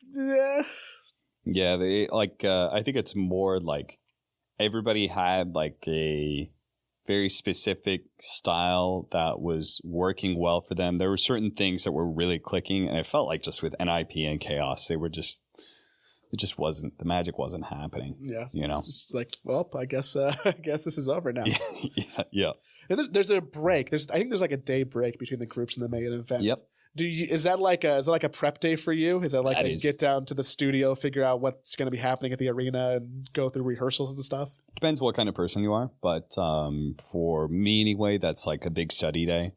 yeah, they like, I think it's more like everybody had like a very specific style that was working well for them. There were certain things that were really clicking, and it felt like just with NIP and Chaos, they were just, it just wasn't, the magic wasn't happening. Yeah. You know, it's like, well, I guess this is over now. Yeah. And there's a break. I think there's like a day break between the groups and the main event. Yep. Is that like a prep day for you? Is that like get down to the studio, figure out what's going to be happening at the arena, and go through rehearsals and stuff? Depends what kind of person you are, but for me anyway, that's like a big study day.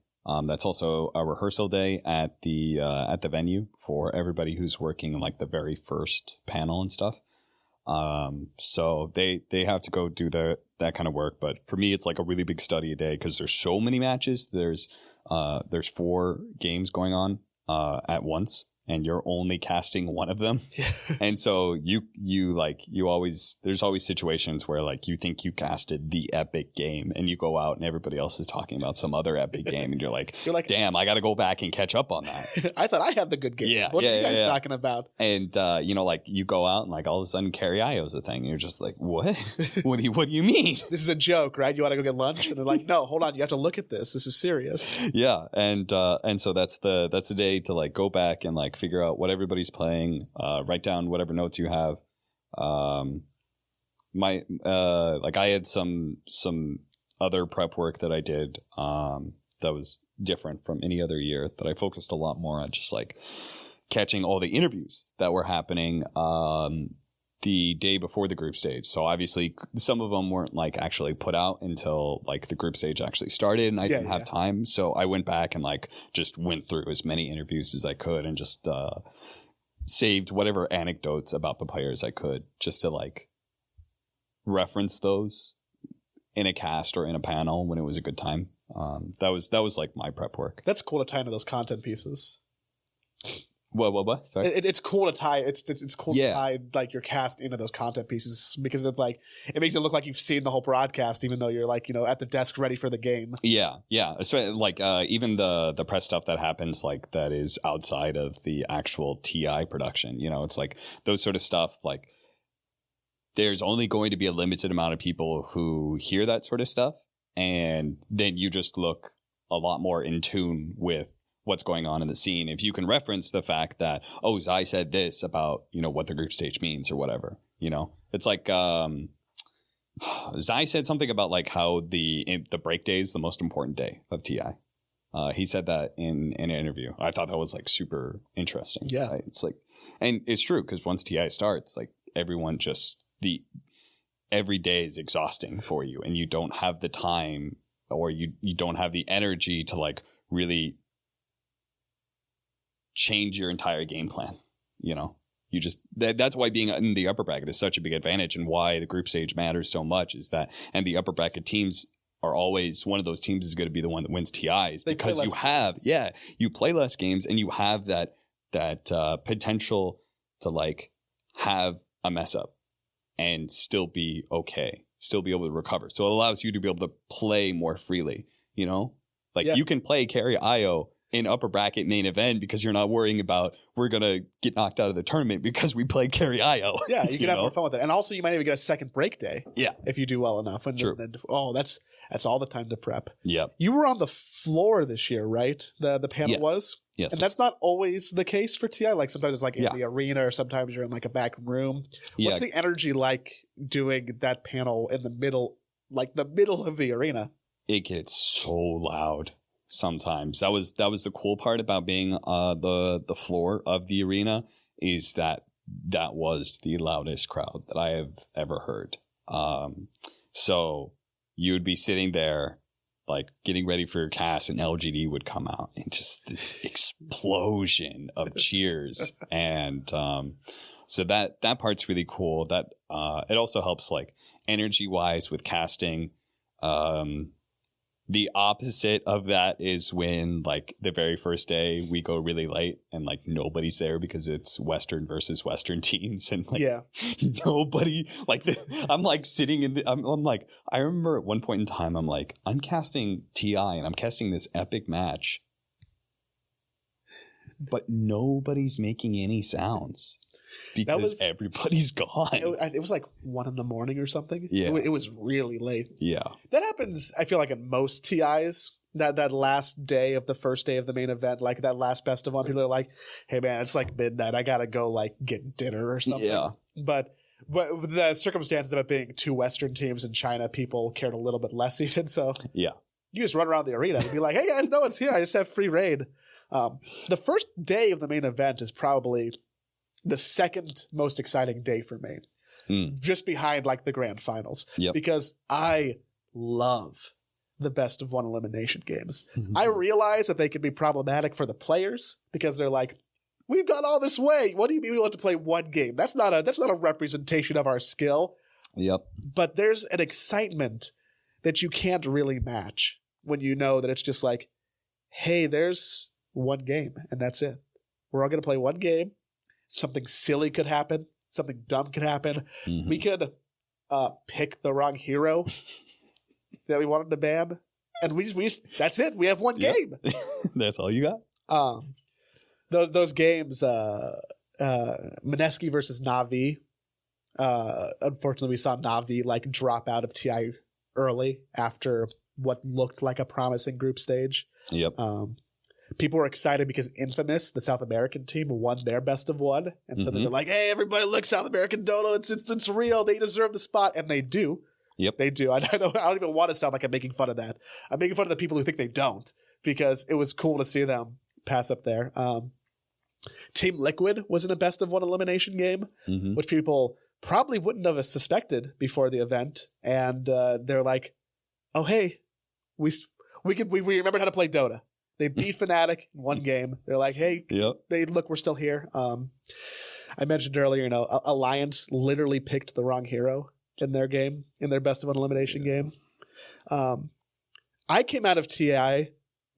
That's also a rehearsal day at the venue for everybody who's working in like the very first panel and stuff. So they have to go do that kind of work. But for me, it's like a really big study a day because there's so many matches. There's 4 games going on at once, and you're only casting one of them. Yeah. And so there's always situations where like you think you casted the epic game and you go out and everybody else is talking about some other epic game and you're like, damn, I got to go back and catch up on that. I thought I had the good game. Yeah. What are you guys talking about? And like you go out and like all of a sudden Carry IO's a thing. And you're just like, what? what do you mean? This is a joke, right? You want to go get lunch? And they're like, no, hold on. You have to look at this. This is serious. Yeah. And so that's the day to like go back and like figure out what everybody's playing, write down whatever notes you have. I had some other prep work that I did that was different from any other year, that I focused a lot more on just like catching all the interviews that were happening the day before the group stage. So obviously some of them weren't like actually put out until like the group stage actually started, and I didn't have time. So I went back and like just went through as many interviews as I could and just saved whatever anecdotes about the players I could, just to like reference those in a cast or in a panel when it was a good time. That was like my prep work. That's cool to tie into those content pieces. What? Sorry. It's cool to tie. It's cool to tie like your cast into those content pieces, because it makes it look like you've seen the whole broadcast, even though you're like, at the desk ready for the game. Yeah. Especially like even the press stuff that happens like that is outside of the actual TI production. It's like those sort of stuff. Like there's only going to be a limited amount of people who hear that sort of stuff, and then you just look a lot more in tune with what's going on in the scene if you can reference the fact that, oh, Zai said this about what the group stage means or whatever. It's like Zai said something about like how the break day is the most important day of TI. He said that in an interview. I thought that was like super interesting. Yeah, right? It's like, and it's true, because once TI starts, like everyone every day is exhausting for you, and you don't have the time, or you don't have the energy to like really change your entire game plan. You just that's why being in the upper bracket is such a big advantage, and why the group stage matters so much is that, and the upper bracket teams are always, one of those teams is going to be the one that wins TIs, because you play less games, and you have that potential to like have a mess up and still be okay, still be able to recover. So it allows you to be able to play more freely. You can play Carry IO in upper bracket main event because you're not worrying about, we're going to get knocked out of the tournament because we played Carry IO. Yeah, you can have more fun with it. And also you might even get a second break day. Yeah. If you do well enough. And True. That's all the time to prep. Yeah. You were on the floor this year, right? The panel was? Yes. And that's not always the case for TI. Like sometimes it's like in Yeah. the arena, or sometimes you're in like a back room. Yeah. What's the energy like doing that panel in the middle, like the middle of the arena? It gets so loud sometimes. That was the cool part about being the floor of the arena, is that was the loudest crowd that I have ever heard. So you would be sitting there like getting ready for your cast, and LGD would come out, and just this explosion of cheers. And so that part's really cool. That it also helps like energy wise with casting. The opposite of that is when like the very first day we go really late and like nobody's there because it's Western versus Western teams, and like nobody like I'm like sitting in the I'm like, I remember at one point in time I'm like, I'm casting TI and I'm casting this epic match, but nobody's making any sounds because everybody's gone. It was like 1 a.m. or something. Yeah. It was really late. Yeah. That happens, I feel like, in most TIs. That last day of the first day of the main event, like that last best of one, people are like, hey man, it's like midnight. I gotta go like get dinner or something. Yeah. But the circumstances of it being 2 Western teams in China, people cared a little bit less even. So yeah, you just run around the arena and be like, hey guys, no one's here. I just have free raid. The first day of the main event is probably the second most exciting day for me, just behind like the grand finals, because I love the best of one elimination games. I realize that they can be problematic for the players because they're like, we've got all this way. What do you mean we want to play one game? That's not a representation of our skill. Yep. But there's an excitement that you can't really match when you know that it's just like, hey, there's one game and that's it. We're all going to play one game. Something silly could happen. Something dumb could happen. We could pick the wrong hero that we wanted to ban, and we just that's it. We have one game. That's all you got. Those games, Mineski versus Na'Vi. Unfortunately, we saw Na'Vi like drop out of TI early after what looked like a promising group stage. Yep. People were excited because Infamous, the South American team, won their best of one, and so they're like, "Hey, everybody, look, South American Dota, it's real. They deserve the spot," and they do. Yep, they do. I don't even want to sound like I'm making fun of that. I'm making fun of the people who think they don't, because it was cool to see them pass up there. Team Liquid was in a best of one elimination game, which people probably wouldn't have suspected before the event, and they're like, "Oh, hey, we remembered how to play Dota." They beat Fnatic in one game. They're like, "Hey, we're still here." I mentioned earlier, Alliance literally picked the wrong hero in their game, in their best of one elimination game. I came out of TI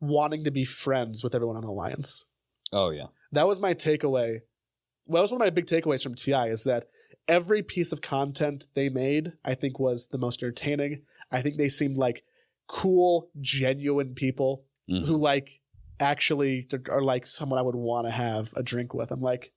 wanting to be friends with everyone on Alliance. Oh yeah, that was my takeaway. Well, that was one of my big takeaways from TI, is that every piece of content they made, I think, was the most entertaining. I think they seemed like cool, genuine people who like actually are like someone I would want to have a drink with. I'm like,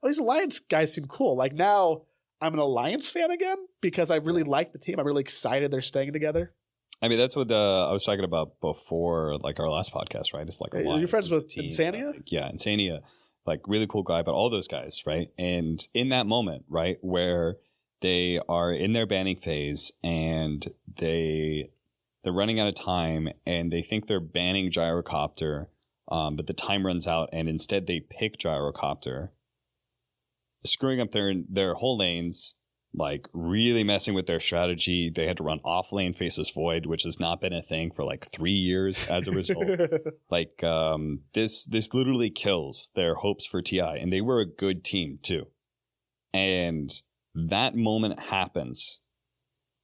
oh, these Alliance guys seem cool. Like now I'm an Alliance fan again because I really like the team. I'm really excited they're staying together. I mean, that's what I was talking about before, like our last podcast, right? It's like you're friends with Insania? Yeah, Insania, like really cool guy, but all those guys, right? And in that moment, right, where they are in their banning phase and they're running out of time and they think they're banning Gyrocopter, but the time runs out and instead they pick Gyrocopter, screwing up their whole lanes, like really messing with their strategy. They had to run off lane Faceless Void, which has not been a thing for like 3 years as a result. Like this literally kills their hopes for TI, and they were a good team too. And that moment happens,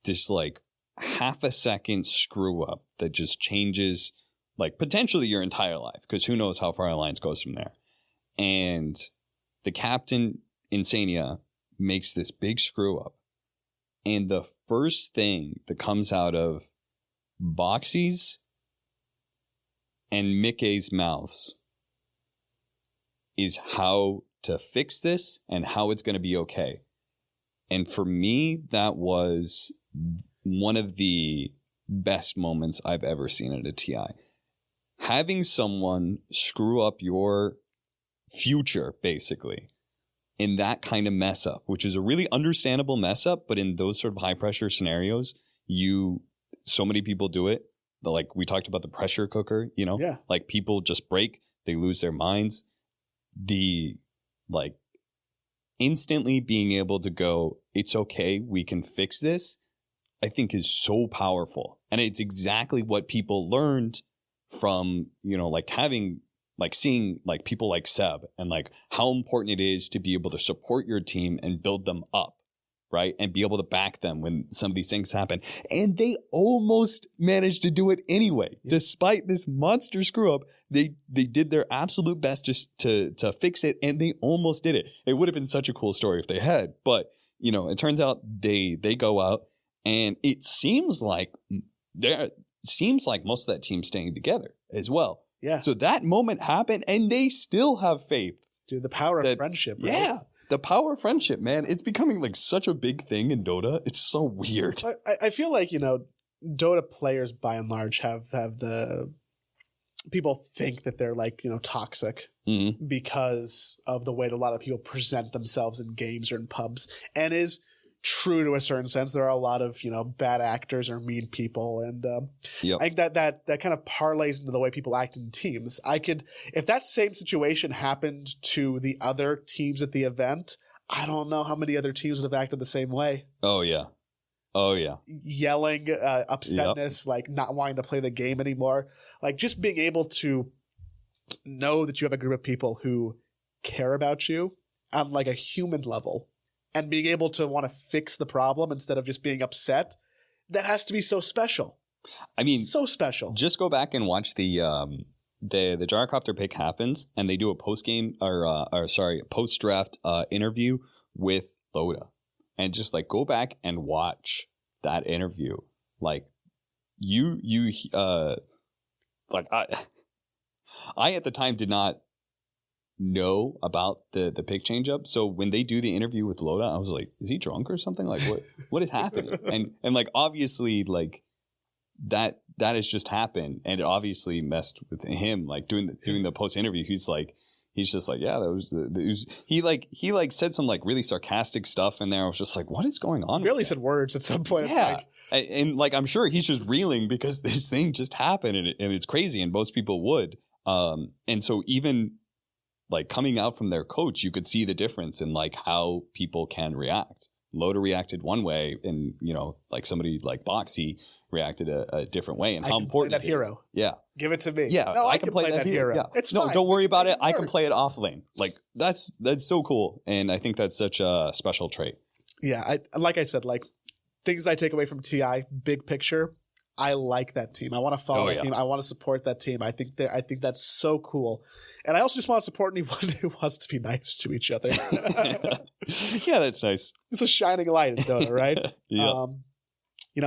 this like half a second screw up that just changes like potentially your entire life, because who knows how far Alliance goes from there. And the captain, Insania, makes this big screw up, and the first thing that comes out of Boxy's and Mickey's mouths is how to fix this and how it's going to be okay. And for me, that was one of the best moments I've ever seen at a TI. having someone screw up your future, basically, in that kind of mess up, which is a really understandable mess up, but in those sort of high pressure scenarios, so many people do it. Like we talked about the pressure cooker, like people just break, they lose their minds. The like instantly being able to go, it's okay, we can fix this, I think is so powerful. And it's exactly what people learned from, like having, like seeing like people like Seb and like how important it is to be able to support your team and build them up, right? And be able to back them when some of these things happen. And they almost managed to do it anyway. Yeah. Despite this monster screw up, they did their absolute best just to fix it, and they almost did it. It would have been such a cool story if they had, but it turns out they go out, and it seems like most of that team staying together as well. Yeah. So that moment happened, and they still have faith. Dude, the power of friendship, right? Yeah. The power of friendship, man. It's becoming like such a big thing in Dota. It's so weird. I feel like, Dota players by and large have the people think that they're like, toxic because of the way that a lot of people present themselves in games or in pubs, and is true to a certain sense. There are a lot of, bad actors or mean people. And I think that kind of parlays into the way people act in teams. If that same situation happened to the other teams at the event, I don't know how many other teams would have acted the same way. Oh, yeah. Yelling, upsetness, like not wanting to play the game anymore. Like just being able to know that you have a group of people who care about you on like a human level, and being able to want to fix the problem instead of just being upset, that has to be so special. I mean, so special. Just go back and watch the gyrocopter pick happens, and they do a post draft interview with Loda, and just like go back and watch that interview. Like I at the time did not know about the pick change up. So when they do the interview with Loda, I was like, is he drunk or something? Like what is happening? And like obviously like that has just happened, and it obviously messed with him. Like doing the post interview, he's just like, yeah, he said some like really sarcastic stuff in there. I was just like, what is going on? Barely said words at some point. Yeah. And like I'm sure he's just reeling because this thing just happened, and it's crazy, and most people would. And so even like coming out from their coach, you could see the difference in like how people can react. Loda reacted one way, and like somebody like Boxy reacted a different way, and how important that hero. Yeah, give it to me. Yeah, no, I can play that hero. Yeah. It's no, fine. Don't worry about it. I can play it off lane. Like that's so cool, and I think that's such a special trait. Yeah, like I said, like things I take away from TI, big picture. I like that team. I want to follow that team. I want to support that team. I think that's so cool. And I also just want to support anyone who wants to be nice to each other. Yeah, that's nice. It's a shining light in Dota, right? Yeah.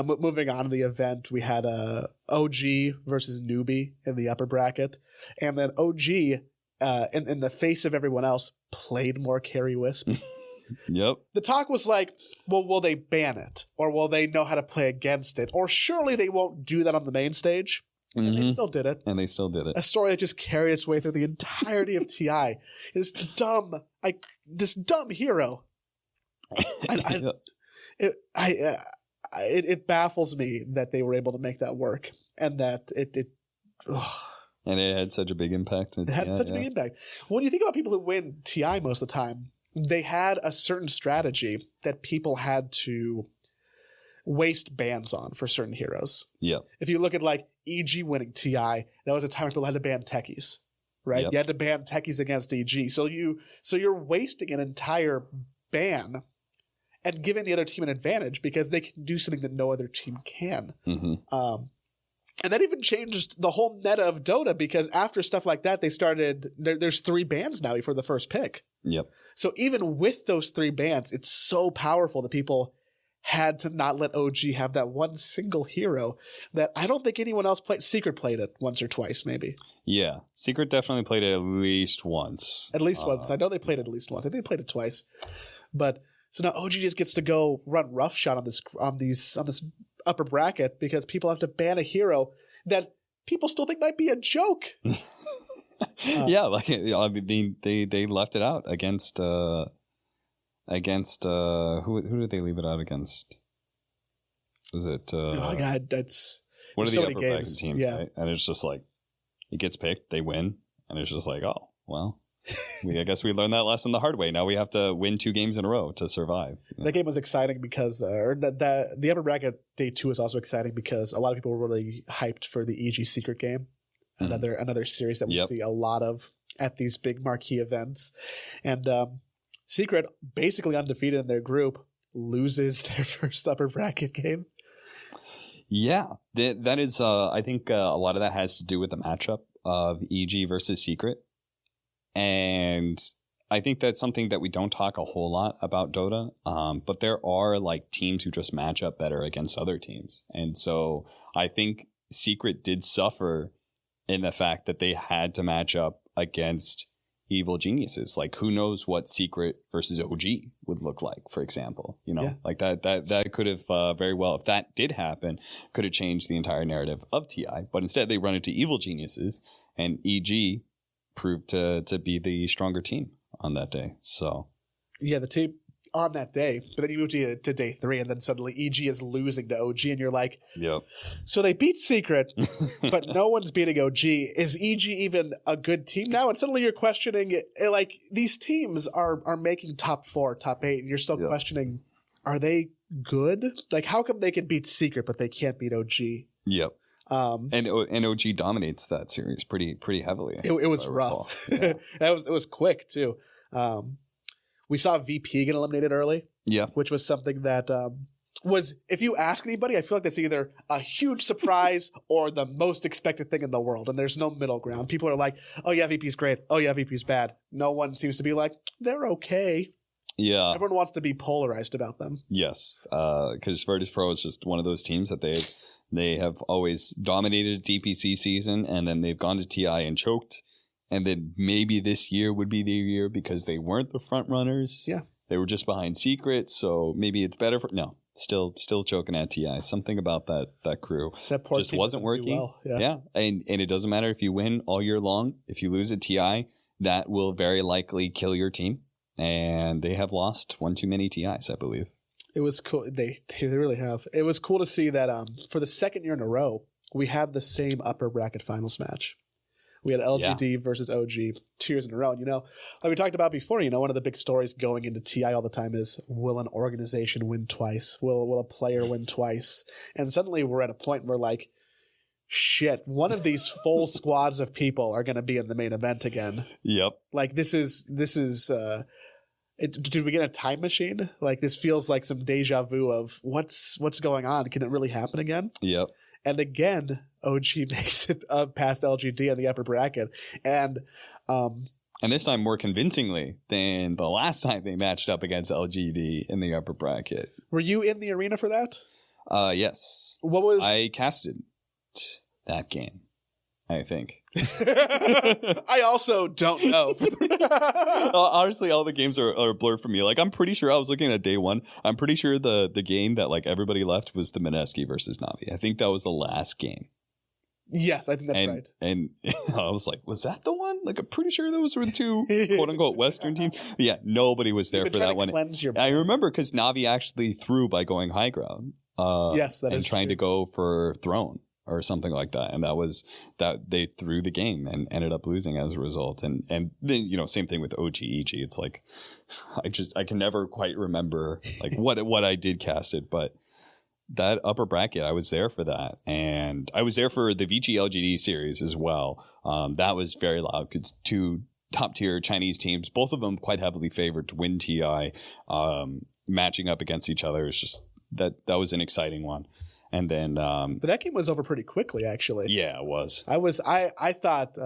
Moving on to the event, we had OG versus Newbie in the upper bracket. And then OG, in the face of everyone else, played more Carry Wisp. Yep. The talk was like, well, will they ban it? Or will they know how to play against it? Or surely they won't do that on the main stage. And they still did it. A story that just carried its way through the entirety of TI. This dumb hero. It baffles me that they were able to make that work, and that and it had such a big impact. It had such a big impact. When you think about people who win TI most of the time, they had a certain strategy that people had to waste bans on for certain heroes. Yeah. If you look at like EG winning TI, that was a time when people had to ban techies, right? Yep. You had to ban techies against EG. So you're wasting an entire ban and giving the other team an advantage because they can do something that no other team can. Mm-hmm. And that even changed the whole meta of Dota, because after stuff like that, they started there's 3 bans now before the first pick. Yep. So even with those 3 bans, it's so powerful that people had to not let OG have that one single hero that I don't think anyone else played. Secret played it once or twice, maybe. Yeah. Secret definitely played it at least once. At least once. I know they played it at least once. I think they played it twice. But so now OG just gets to go run roughshod on this upper bracket because people have to ban a hero that people still think might be a joke. Yeah, like I mean, they left it out against who did they leave it out against? Was it? Oh God, that's one of so the many upper bracket games. teams, Yeah. right? And it's just like it gets picked, they win, and it's just like, oh well, I guess we learned that lesson the hard way. Now we have to win 2 games in a row to survive. That game was exciting because, or the upper bracket day 2 was also exciting because a lot of people were really hyped for the EG Secret game, another series that we see a lot of at these big marquee events, and Secret, basically undefeated in their group, loses their first upper bracket game. Yeah, that is. I think a lot of that has to do with the matchup of EG versus Secret, and I think that's something that we don't talk a whole lot about Dota. But there are like teams who just match up better against other teams, and so I think Secret did suffer in the fact that they had to match up against evil geniuses. Like, who knows what Secret versus OG would look like, for example, like that could have very well, if that did happen, could have changed the entire narrative of TI, but instead they run into evil geniuses, and EG proved to be the stronger team on that day. So yeah, the team on that day, but then you move to day 3 and then suddenly EG is losing to OG and you're like, yep. So they beat Secret, but no one's beating OG. Is EG even a good team now? And suddenly you're questioning, like, these teams are making top 4, top 8, and you're still questioning, are they good? Like, how come they can beat Secret, but they can't beat OG? Yep. And OG dominates that series pretty heavily. It was rough. Yeah. It was quick too. We saw VP get eliminated early. Yeah. Which was something that was, if you ask anybody, I feel like that's either a huge surprise or the most expected thing in the world. And there's no middle ground. People are like, oh yeah, VP's great. Oh yeah, VP's bad. No one seems to be like, they're okay. Yeah. Everyone wants to be polarized about them. Yes. Because Virtus Pro is just one of those teams that they have always dominated a DPC season, and then they've gone to TI and choked. And then maybe this year would be their year because they weren't the front runners. Yeah. They were just behind Secret, so maybe it's better for... No, still choking at TI. Something about that crew that just wasn't working. Well. Yeah. And it doesn't matter if you win all year long. If you lose at TI, that will very likely kill your team. And they have lost one too many TIs, I believe. It was cool. They really have. It was cool to see that for the second year in a row, we had the same upper bracket finals match. We had LGD versus OG 2 years in a row. And, like we talked about before, one of the big stories going into TI all the time is, will an organization win twice? Will a player win twice? And suddenly we're at a point where, like, shit, one of these full squads of people are going to be in the main event again. Yep. Like, this is did we get a time machine? Like, this feels like some deja vu of what's going on. Can it really happen again? Yep. And again, OG makes it past LGD in the upper bracket. And this time more convincingly than the last time they matched up against LGD in the upper bracket. Were you in the arena for that? Yes. What was... I casted that game, I think. I also don't know. Honestly, all the games are blurred for me. Like, I'm pretty sure I was looking at day 1. I'm pretty sure the game that like everybody left was the Mineski versus Navi. I think that was the last game. Yes, I think that's right. And I was like, was that the one? Like, I'm pretty sure those were the 2 quote unquote Western teams. But yeah, nobody was there for that one. I remember because Navi actually threw by going high ground. Yes, that is trying true. to go for throne or something like that, and that was that they threw the game and ended up losing as a result. And then same thing with OG EG. It's like I can never quite remember like what I did cast it, but that upper bracket, I was there for that, and I was there for the VG LGD series as well. That was very loud because 2 top tier Chinese teams, both of them quite heavily favored to win TI, matching up against each other. It's just that was an exciting one. And then but that game was over pretty quickly, actually. Yeah, it was. I thought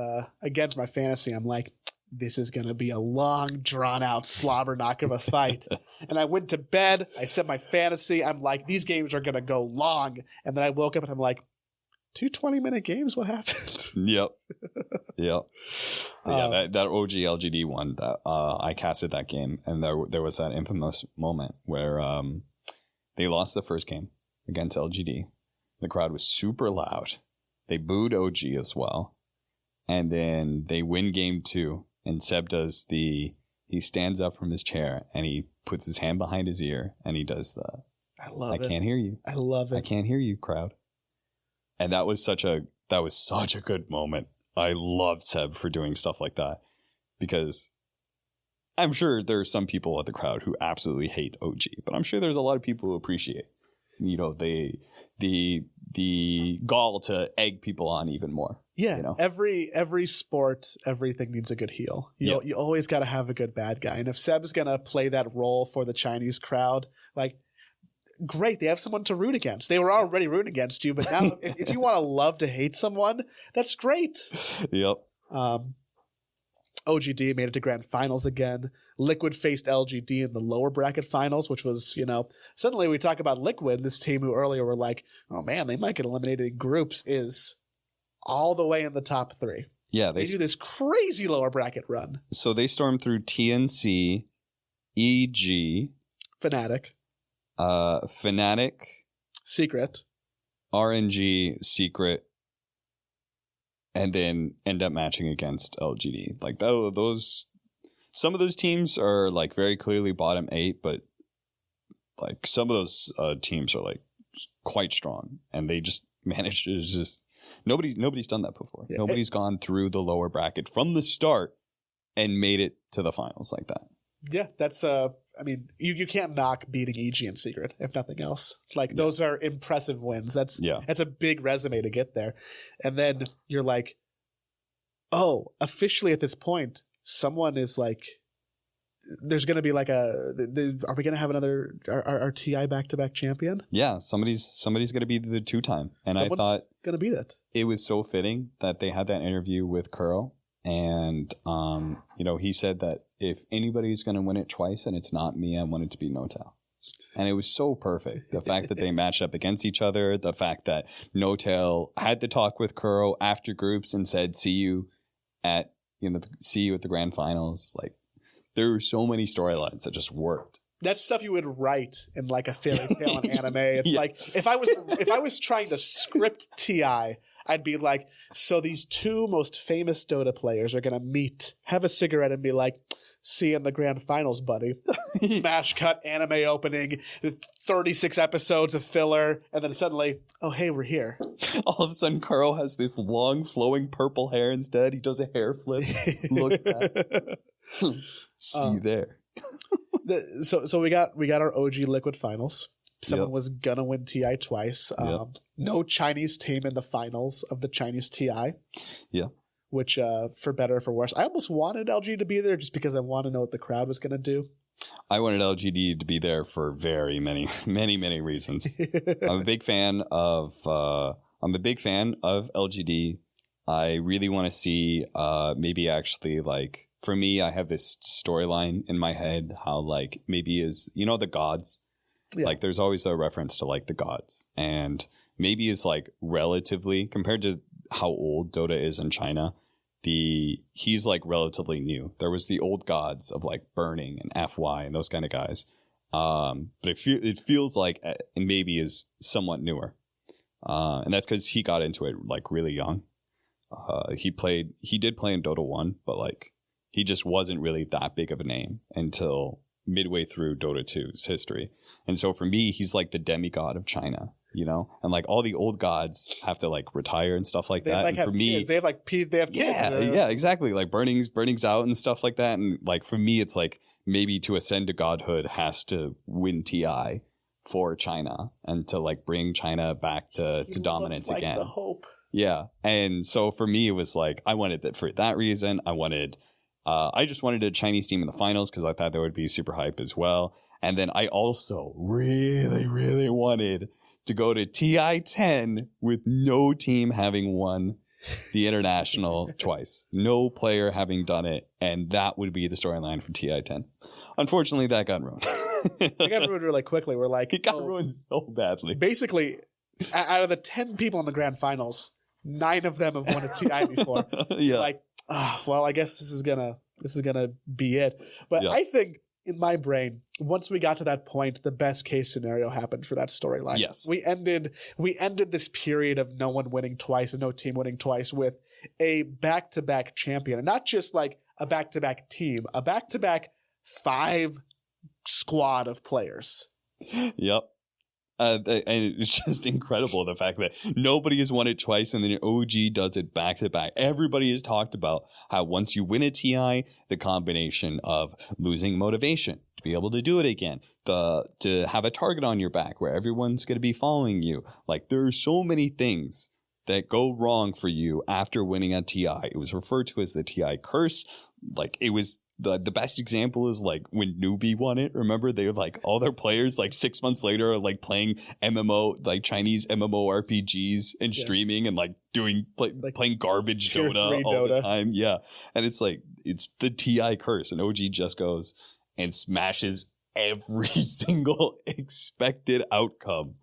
again, for my fantasy, I'm like, this is going to be a long, drawn-out slobber knock of a fight. And I went to bed. I set my fantasy. I'm like, these games are going to go long. And then I woke up and I'm like, 2 20-minute games? What happened? Yep. Yeah, that OG LGD one, that I casted that game. And there was that infamous moment where they lost the first game against LGD. The crowd was super loud. They booed OG as well. And then they win game 2. And Seb does he stands up from his chair and he puts his hand behind his ear and he does I can't hear you. I love it. I can't hear you, crowd. And that was such a good moment. I love Seb for doing stuff like that, because I'm sure there are some people at the crowd who absolutely hate OG, but I'm sure there's a lot of people who appreciate, the gall to egg people on even more. Yeah, every sport, everything needs a good heel. You always got to have a good bad guy. And if Seb's going to play that role for the Chinese crowd, like, great, they have someone to root against. They were already rooting against you, but now if you want to love to hate someone, that's great. Yep. OGD made it to grand finals again. Liquid faced LGD in the lower bracket finals, which was, suddenly we talk about Liquid, this team who earlier were like, oh man, they might get eliminated in groups, is all the way in the top 3. Yeah. They do this crazy lower bracket run. So they stormed through TNC, EG, Fnatic, Secret, RNG, Secret, and then end up matching against LGD. Like some of those teams are like very clearly bottom 8, but like some of those teams are like quite strong, and they just managed to nobody's done that before. Yeah. Nobody's gone through the lower bracket from the start and made it to the finals like that. Yeah, that's you can't knock beating EG and Secret, if nothing else. Like, those are impressive wins. That's a big resume to get there. And then you're like, oh, officially at this point, someone is like, there's going to be like are we going to have another our TI back-to-back champion? Yeah, somebody's going to be the 2-time. And Someone's I thought going to be that. It was so fitting that they had that interview with Kuro. And, he said that if anybody's going to win it twice and it's not me, I want it to be Notel. And it was so perfect. The fact that they matched up against each other, the fact that Notel had to talk with Kuro after groups and said, see you at the grand finals. Like, there were so many storylines that just worked. That's stuff you would write in like a fairy tale in anime. It's like, if I was trying to script TI, I'd be like, so these 2 most famous Dota players are going to meet, have a cigarette, and be like, see you in the grand finals, buddy. Smash cut, anime opening, 36 episodes of filler, and then suddenly, oh, hey, we're here. All of a sudden, Kuro has this long, flowing purple hair instead. He does a hair flip, looks back. See you there. So we got our OG Liquid finals. Someone was going to win TI twice. No Chinese team in the finals of the Chinese TI. Yeah. Which, for better or for worse, I almost wanted LG to be there just because I want to know what the crowd was going to do. I wanted LGD to be there for very many, many, many reasons. I'm a big fan of LGD. I really want to see maybe actually, like, for me, I have this storyline in my head how, like, maybe is, the gods. Yeah. Like, there's always a reference to, like, the gods. And maybe is, like, relatively, compared to how old Dota is in China, he's, like, relatively new. There was the old gods of, like, Burning and FY and those kind of guys. But it feels like maybe is somewhat newer. And that's because he got into it, like, really young. He did play in Dota 1, but, like, he just wasn't really that big of a name until midway through Dota 2's history. And so for me, he's like the demigod of China, and like all the old gods have to like retire and stuff like that. Like, and for me, kids. They have kids. Yeah, exactly. Like Burning's out and stuff like that. And like for me, it's like maybe to ascend to godhood has to win TI for China and to like bring China back to dominance like again. The hope. Yeah. And so for me, it was like, I wanted that for that reason. I just wanted a Chinese team in the finals because I thought that would be super hype as well. And then I also really, really wanted to go to TI10 with no team having won the international twice. No player having done it. And that would be the storyline for TI10. Unfortunately, that got ruined. It got ruined really quickly. We're like, it got ruined so badly. Basically, out of the 10 people in the grand finals, 9 of them have won a TI before. Yeah. Like, well, I guess this is gonna be it. But yeah. I think in my brain, once we got to that point, the best case scenario happened for that storyline. Yes. We ended this period of no one winning twice and no team winning twice with a back-to-back champion. And not just like a back-to-back team, a back-to-back 5 squad of players. Yep. And it's just incredible the fact that nobody has won it twice and then OG does it back to back. Everybody has talked about how once you win a TI, the combination of losing motivation to be able to do it again, to have a target on your back where everyone's going to be following you. Like, there are so many things that go wrong for you after winning a TI. It was referred to as the TI curse. Like, it was the best example is like when Newbie won it. Remember, they were like all their players like 6 months later are like playing MMO, like Chinese MMO RPGs and streaming and like playing garbage Dota all the time. Yeah. And it's like, it's the TI curse, and OG just goes and smashes every single expected outcome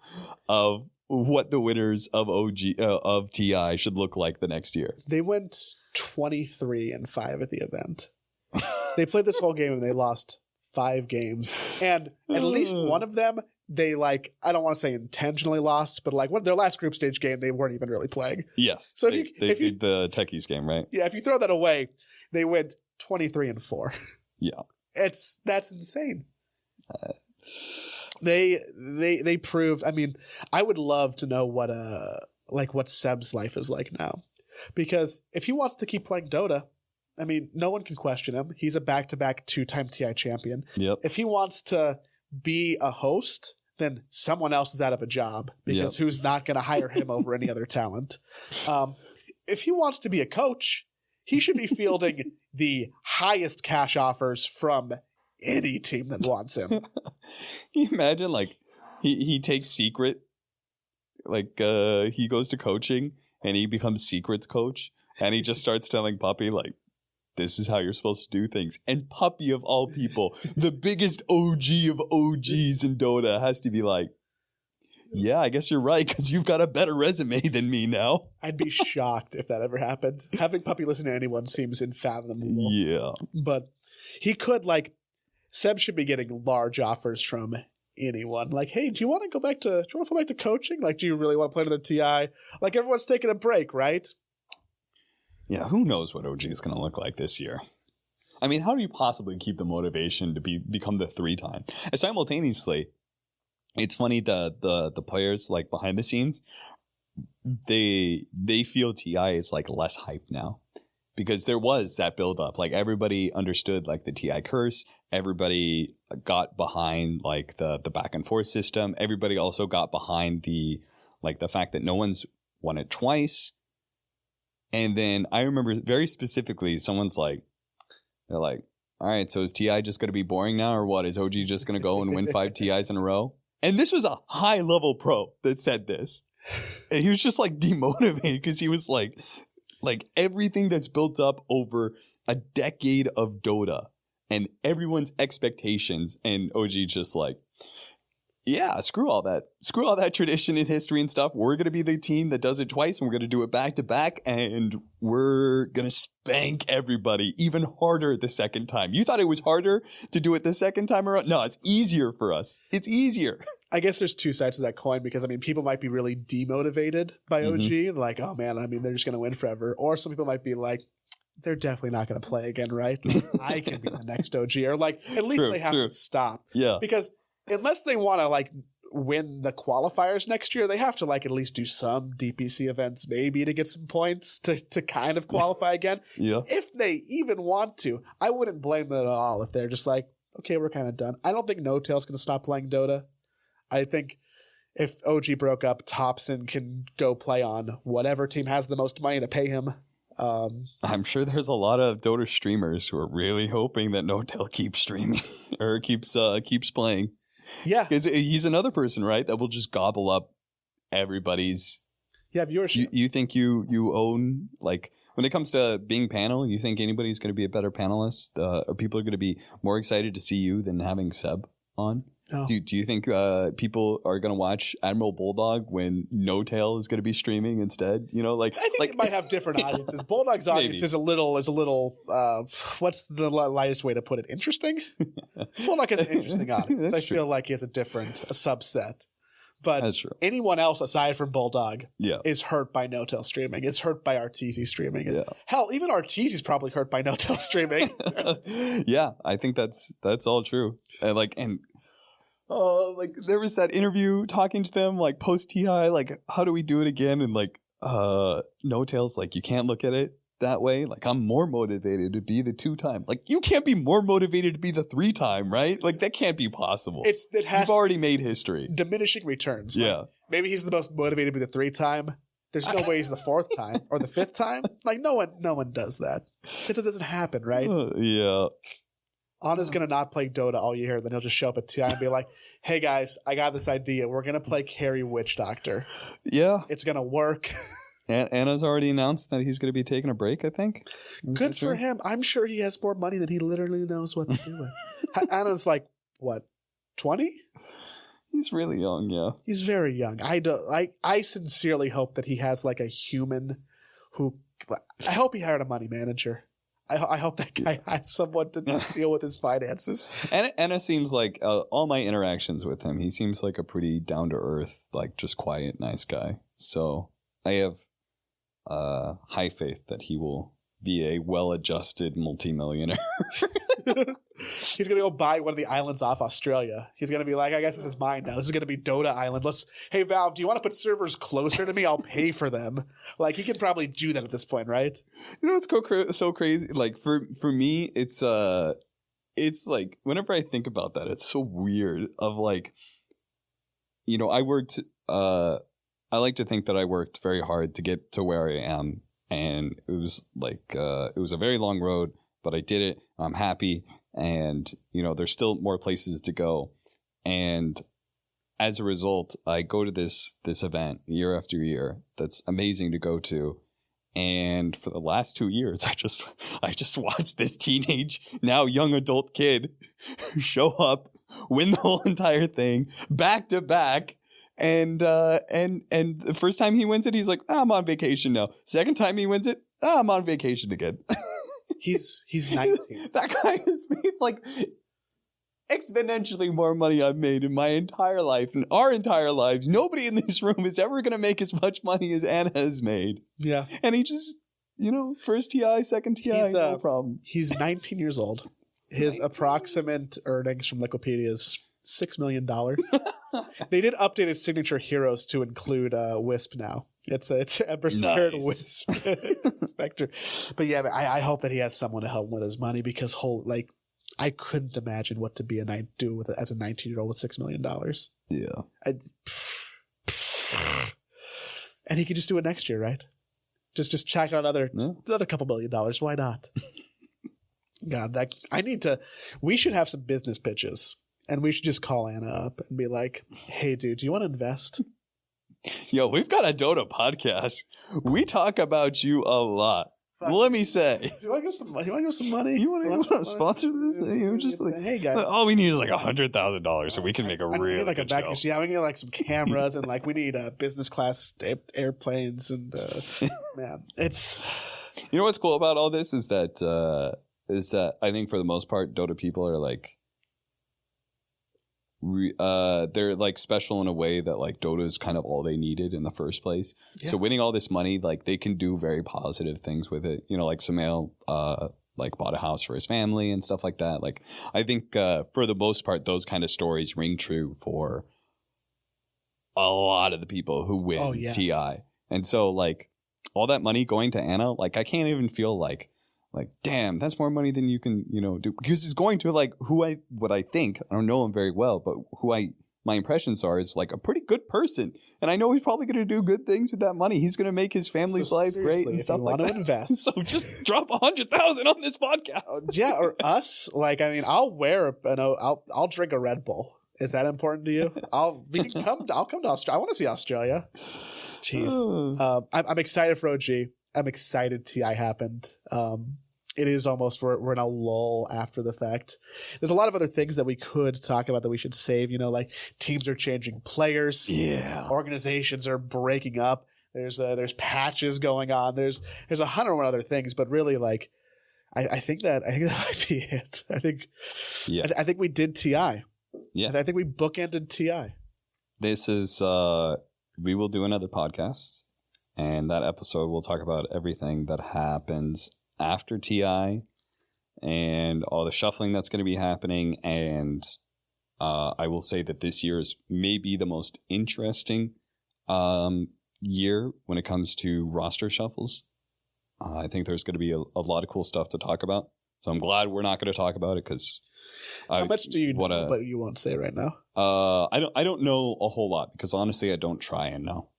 of what the winners of of TI should look like the next year. They went 23-5 at the event. They played this whole game and they lost 5 games. And at least one of them, they like, I don't want to say intentionally lost, but like their last group stage game, they weren't even really playing. Yes. So they did the Techies game, right? Yeah. If you throw that away, they went 23-4. Yeah. That's insane. They proved, I mean, I would love to know what Seb's life is like now. Because if he wants to keep playing Dota, I mean, no one can question him. He's a back-to-back 2-time TI champion. Yep. If he wants to be a host, then someone else is out of a job because who's not going to hire him over any other talent? If he wants to be a coach, he should be fielding the highest cash offers from any team that wants him. Can you imagine, like, he takes secret, like, he goes to coaching and he becomes secrets coach and he just starts telling Puppy, like, this is how you're supposed to do things. And Puppy, of all people, the biggest OG of OGs in Dota, has to be like, yeah, I guess you're right, because you've got a better resume than me now. I'd be shocked if that ever happened. Having Puppy listen to anyone seems unfathomable. Yeah. But he could, like, Seb should be getting large offers from anyone. Like, hey, do you want to go back to coaching? Like, do you really want to play another TI? Like, everyone's taking a break, right? Yeah, who knows what OG is going to look like this year? I mean, how do you possibly keep the motivation to become the 3-time? And simultaneously, it's funny, the players, like, behind the scenes, they feel TI is like less hype now because there was that build up. Like, everybody understood like the TI curse. Everybody got behind like the back and forth system. Everybody also got behind the fact that no one's won it twice. And then I remember very specifically, someone's like, they're like, all right, so is TI just going to be boring now or what? Is OG just going to go and win 5 TIs in a row? And this was a high level pro that said this. And he was just like demotivated because he was like everything that's built up over a decade of Dota and everyone's expectations. And OG just like, yeah, screw all that tradition and history and stuff. We're going to be the team that does it twice, and we're going to do it back to back, and we're going to spank everybody even harder the second time. You thought it was harder to do it the second time around? No, it's easier for us. It's easier. I guess there's 2 sides to that coin because, I mean, people might be really demotivated by OG. Like, oh, man, I mean, they're just going to win forever. Or some people might be like, they're definitely not going to play again, right? I can be the next OG. Or, like, at least they have to stop. Yeah. Because unless they want to like win the qualifiers next year, they have to like at least do some DPC events maybe to get some points to kind of qualify again. Yeah. If they even want to, I wouldn't blame them at all if they're just like, okay, we're kind of done. I don't think No Tail's going to stop playing Dota. I think if OG broke up, Thompson can go play on whatever team has the most money to pay him. I'm sure there's a lot of Dota streamers who are really hoping that No Tail keeps streaming or keeps playing. Yeah. He's another person, right, that will just gobble up everybody's viewership. You think you own, like, when it comes to being panel, you think anybody's going to be a better panelist? Or people are going to be more excited to see you than having Seb on? No. Do you think people are going to watch Admiral Bulldog when No Tail is going to be streaming instead? You know, like I think it might have different audiences. Bulldog's audience Maybe. is a little. What's the lightest way to put it? Interesting. Bulldog has an interesting audience. I feel like he has a subset. But That's true. anyone else aside from Bulldog Yeah. is hurt by No Tail streaming. Is hurt by Arteezy streaming. Yeah. Hell, even Arteezy's probably hurt by No Tail streaming. Yeah, I think that's all true. And like there was that interview talking to them like post TI, like how do we do it again? And like No Tail's like, you can't look at it that way. Like I'm more motivated to be the 2-time. Like you can't be more motivated to be the 3-time, right? Like that can't be possible. You've already made history. Diminishing returns. Yeah. Like, maybe he's the most motivated to be the 3-time. There's no way he's the 4th time or the 5th time. Like no one does that. It doesn't happen, right? Yeah. Anna's gonna not play Dota all year, then he'll just show up at TI and be like, "Hey guys, I got this idea. We're gonna play Carry Witch Doctor. Yeah. It's gonna work." Anna's already announced that he's going to be taking a break, I think. Good for him. I'm sure he has more money than he literally knows what to do with. Anna's like, what, 20? He's really young, yeah. He's very young. I sincerely hope that he has like a human who. I hope he hired a money manager. I hope that guy has someone to deal with his finances. Anna seems like all my interactions with him, he seems like a pretty down to earth, like just quiet, nice guy. So I have high faith that he will be a well-adjusted multimillionaire. He's gonna go buy one of the islands off Australia. He's gonna be like, I guess this is mine now. This is gonna be Dota Island. Hey Valve, do you want to put servers closer to me? I'll pay for them. Like he could probably do that at this point, right? You know what's so crazy? Like for me, it's like whenever I think about that, it's so weird. Of like, you know, I worked. I like to think that I worked very hard to get to where I am, and it was like it was a very long road, but I did it. I'm happy, and you know, there's still more places to go, and as a result, I go to this event year after year. That's amazing to go to, and for the last 2 years, I just watched this teenage, now young adult kid show up, win the whole entire thing back to back. And the first time he wins it, he's like, I'm on vacation now. Second time he wins it, I'm on vacation again. He's 19. That guy has made like exponentially more money I've made in my entire life, in our entire lives. Nobody in this room is ever going to make as much money as Anna has made. Yeah. And he just, you know, first TI, second TI, no problem. He's 19 years old. His approximate earnings from Wikipedia is $6 million. They did update his signature heroes to include Wisp now. It's Ember Spirit, Nice. Wisp, Spectre. But yeah, I hope that he has someone to help him with his money because I couldn't imagine what to be as a 19-year-old with $6 million. Yeah. And he could just do it next year, right? Just check out another couple $1 million. Why not? God, we should have some business pitches. And we should just call Anna up and be like, hey, dude, do you want to invest? Yo, we've got a Dota podcast. We talk about you a lot. Let me say. Do you want to give some money? You want to sponsor this? You just like, hey, guys. All we need is like $100,000 so we can make a really need like good a back show. Yeah, we need like some cameras and like we need business class airplanes and man, it's. You know what's cool about all this is that I think for the most part, Dota people are like, they're like special in a way that like Dota is kind of all they needed in the first place. Yeah. So winning all this money, like they can do very positive things with it. You know, like Samael like bought a house for his family and stuff like that. Like I think for the most part, those kind of stories ring true for a lot of the people who win TI. And so like all that money going to Anna, like I can't even feel like damn, that's more money than you can, you know, do, because it's going to like what I think, I don't know him very well, but my impressions are is like a pretty good person, and I know he's probably going to do good things with that money. He's going to make his family's life great and stuff like that. Want to invest, so just drop 100,000 on this podcast. Yeah, or us. Like, I mean, I'll drink a Red Bull. Is that important to you? I'll come to Australia. I want to see Australia. Jeez, I'm excited for OG. I'm excited TI happened. it is almost we're in a lull after the fact. There's a lot of other things that we could talk about that we should save. Like teams are changing players. Yeah. Organizations are breaking up. There's patches going on. There's 101 other things, but really like I think that might be it. I think we did TI. Yeah. I think we bookended TI. This is we will do another podcast, and that episode will talk about everything that happens after TI and all the shuffling that's going to be happening. And I will say that this year is maybe the most interesting year when it comes to roster shuffles. I think there's going to be a lot of cool stuff to talk about. So I'm glad we're not going to talk about it because how much do you know, but you won't say right now? I don't know a whole lot because honestly I don't try and know.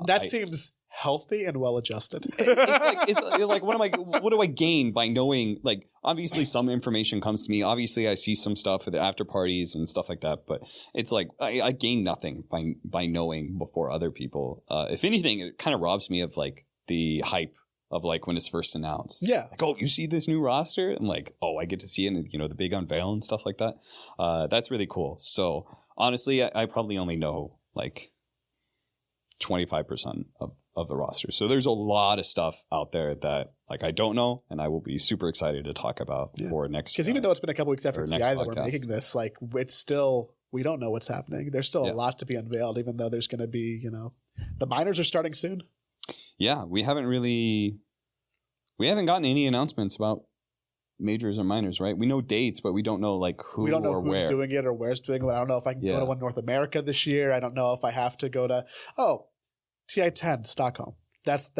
That seems healthy and well adjusted. it's like what do I gain by knowing? Like obviously some information comes to me. Obviously I see some stuff at the after parties and stuff like that. But it's like I gain nothing by knowing before other people. If anything, it kind of robs me of like the hype of like when it's first announced. Yeah. Like, oh, you see this new roster? And like, oh, I get to see it in, the big unveil and stuff like that. That's really cool. So honestly, I probably only know like 25% of the roster. So there's a lot of stuff out there that like I don't know, and I will be super excited to talk about for next. Because even though it's been a couple weeks after TI that podcast. we're making this, like it's still we don't know what's happening. There's still a lot to be unveiled, even though there's going to be the minors are starting soon. Yeah, we haven't gotten any announcements about majors or minors, right? We know dates, but we don't know like who we don't know or who's where. doing it or where's doing it. I don't know if I can go to one North America this year. I don't know if I have to go to TI10 Stockholm. That's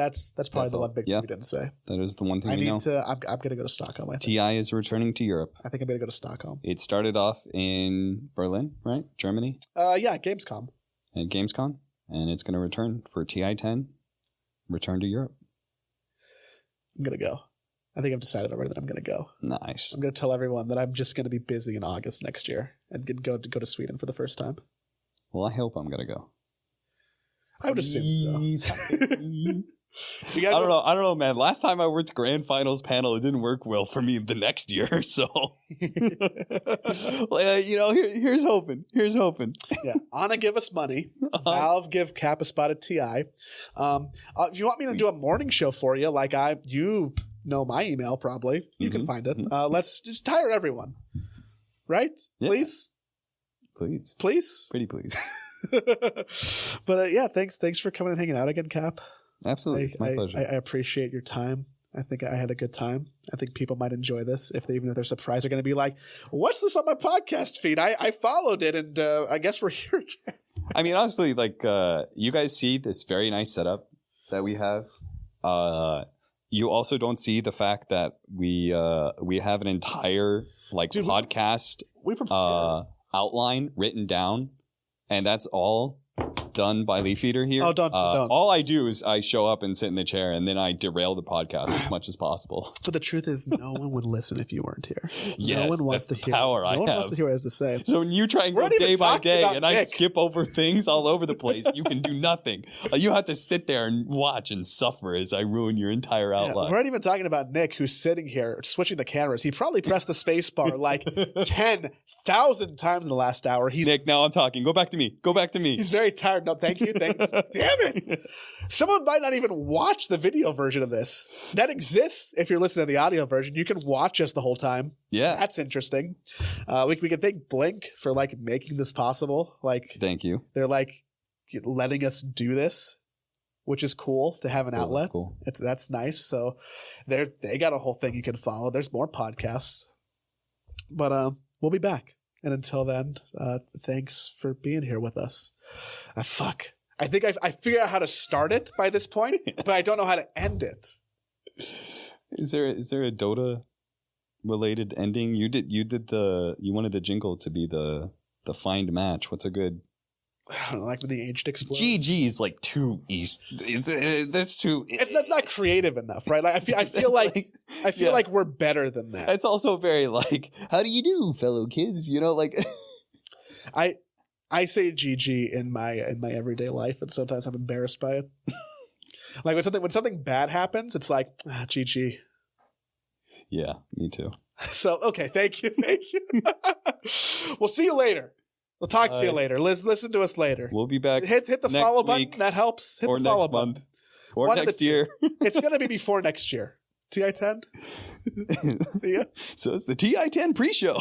probably the one big thing we didn't say. That is the one thing I'm know. gonna go to Stockholm. I think. TI is returning to Europe. I think I'm gonna go to Stockholm. It started off in Berlin, right? Germany. Yeah, Gamescom. At Gamescom, and it's gonna return for TI10. Return to Europe. I'm gonna go. I think I've decided already that I'm gonna go. Nice. I'm gonna tell everyone that I'm just gonna be busy in August next year and go to Sweden for the first time. Well, I hope I'm gonna go. I would assume so. I don't know, man. Last time I worked grand finals panel, it didn't work well for me the next year. So, here's hoping. Here's hoping. Yeah, Anna give us money. Valve give Cap a spot at TI. If you want me to do a morning show for you, like you know my email probably. You can find it. Let's just hire everyone, right? Yeah. Please. Pretty please. But thanks for coming and hanging out again, Cap. Absolutely, it's my pleasure. I appreciate your time. I think I had a good time. I think people might enjoy this even if they're surprised, they're going to be like, "What's this on my podcast feed? I followed it, and I guess we're here again." I mean, honestly, like you guys see this very nice setup that we have. You also don't see the fact that we have an entire podcast outline written down, and that's all done by Leafeater here. Oh, don't. All I do is I show up and sit in the chair, and then I derail the podcast as much as possible. But the truth is, no one would listen if you weren't here. Yes, no one wants to hear. No one wants to hear what I have to say. So when you try and go day by day, and I skip over things all over the place, you can do nothing. You have to sit there and watch and suffer as I ruin your entire outline. We're not even talking about Nick, who's sitting here switching the cameras. He probably pressed the space bar like 10,000 times in the last hour. Nick, now I'm talking. Go back to me. He's very tired. No, thank you. Damn it. Someone might not even watch the video version of this. That exists if you're listening to the audio version. You can watch us the whole time. Yeah. That's interesting. We can thank Blink for making this possible. Thank you. They're letting us do this, which is cool to have an outlet. Cool. That's nice. So they got a whole thing you can follow. There's more podcasts. But we'll be back. And until then, thanks for being here with us. Fuck. I think I figured out how to start it by this point, but I don't know how to end it. Is there a Dota related ending? You wanted the jingle to be the find match. What's a good? I don't know, like when the aged explodes. GG is too east. That's too. That's not creative enough, right? I feel like we're better than that. It's also very how do you do, fellow kids? I say GG in my everyday life, and sometimes I'm embarrassed by it. When something bad happens, it's like GG. Yeah, me too. So, okay, thank you. We'll see you later. We'll talk to you later. Listen to us later. We'll be back. Hit the next follow week, button. That helps. Hit or the follow next button. month, or One of next the two. year. It's going to be before next year. TI10. See ya. So it's the TI10 pre-show.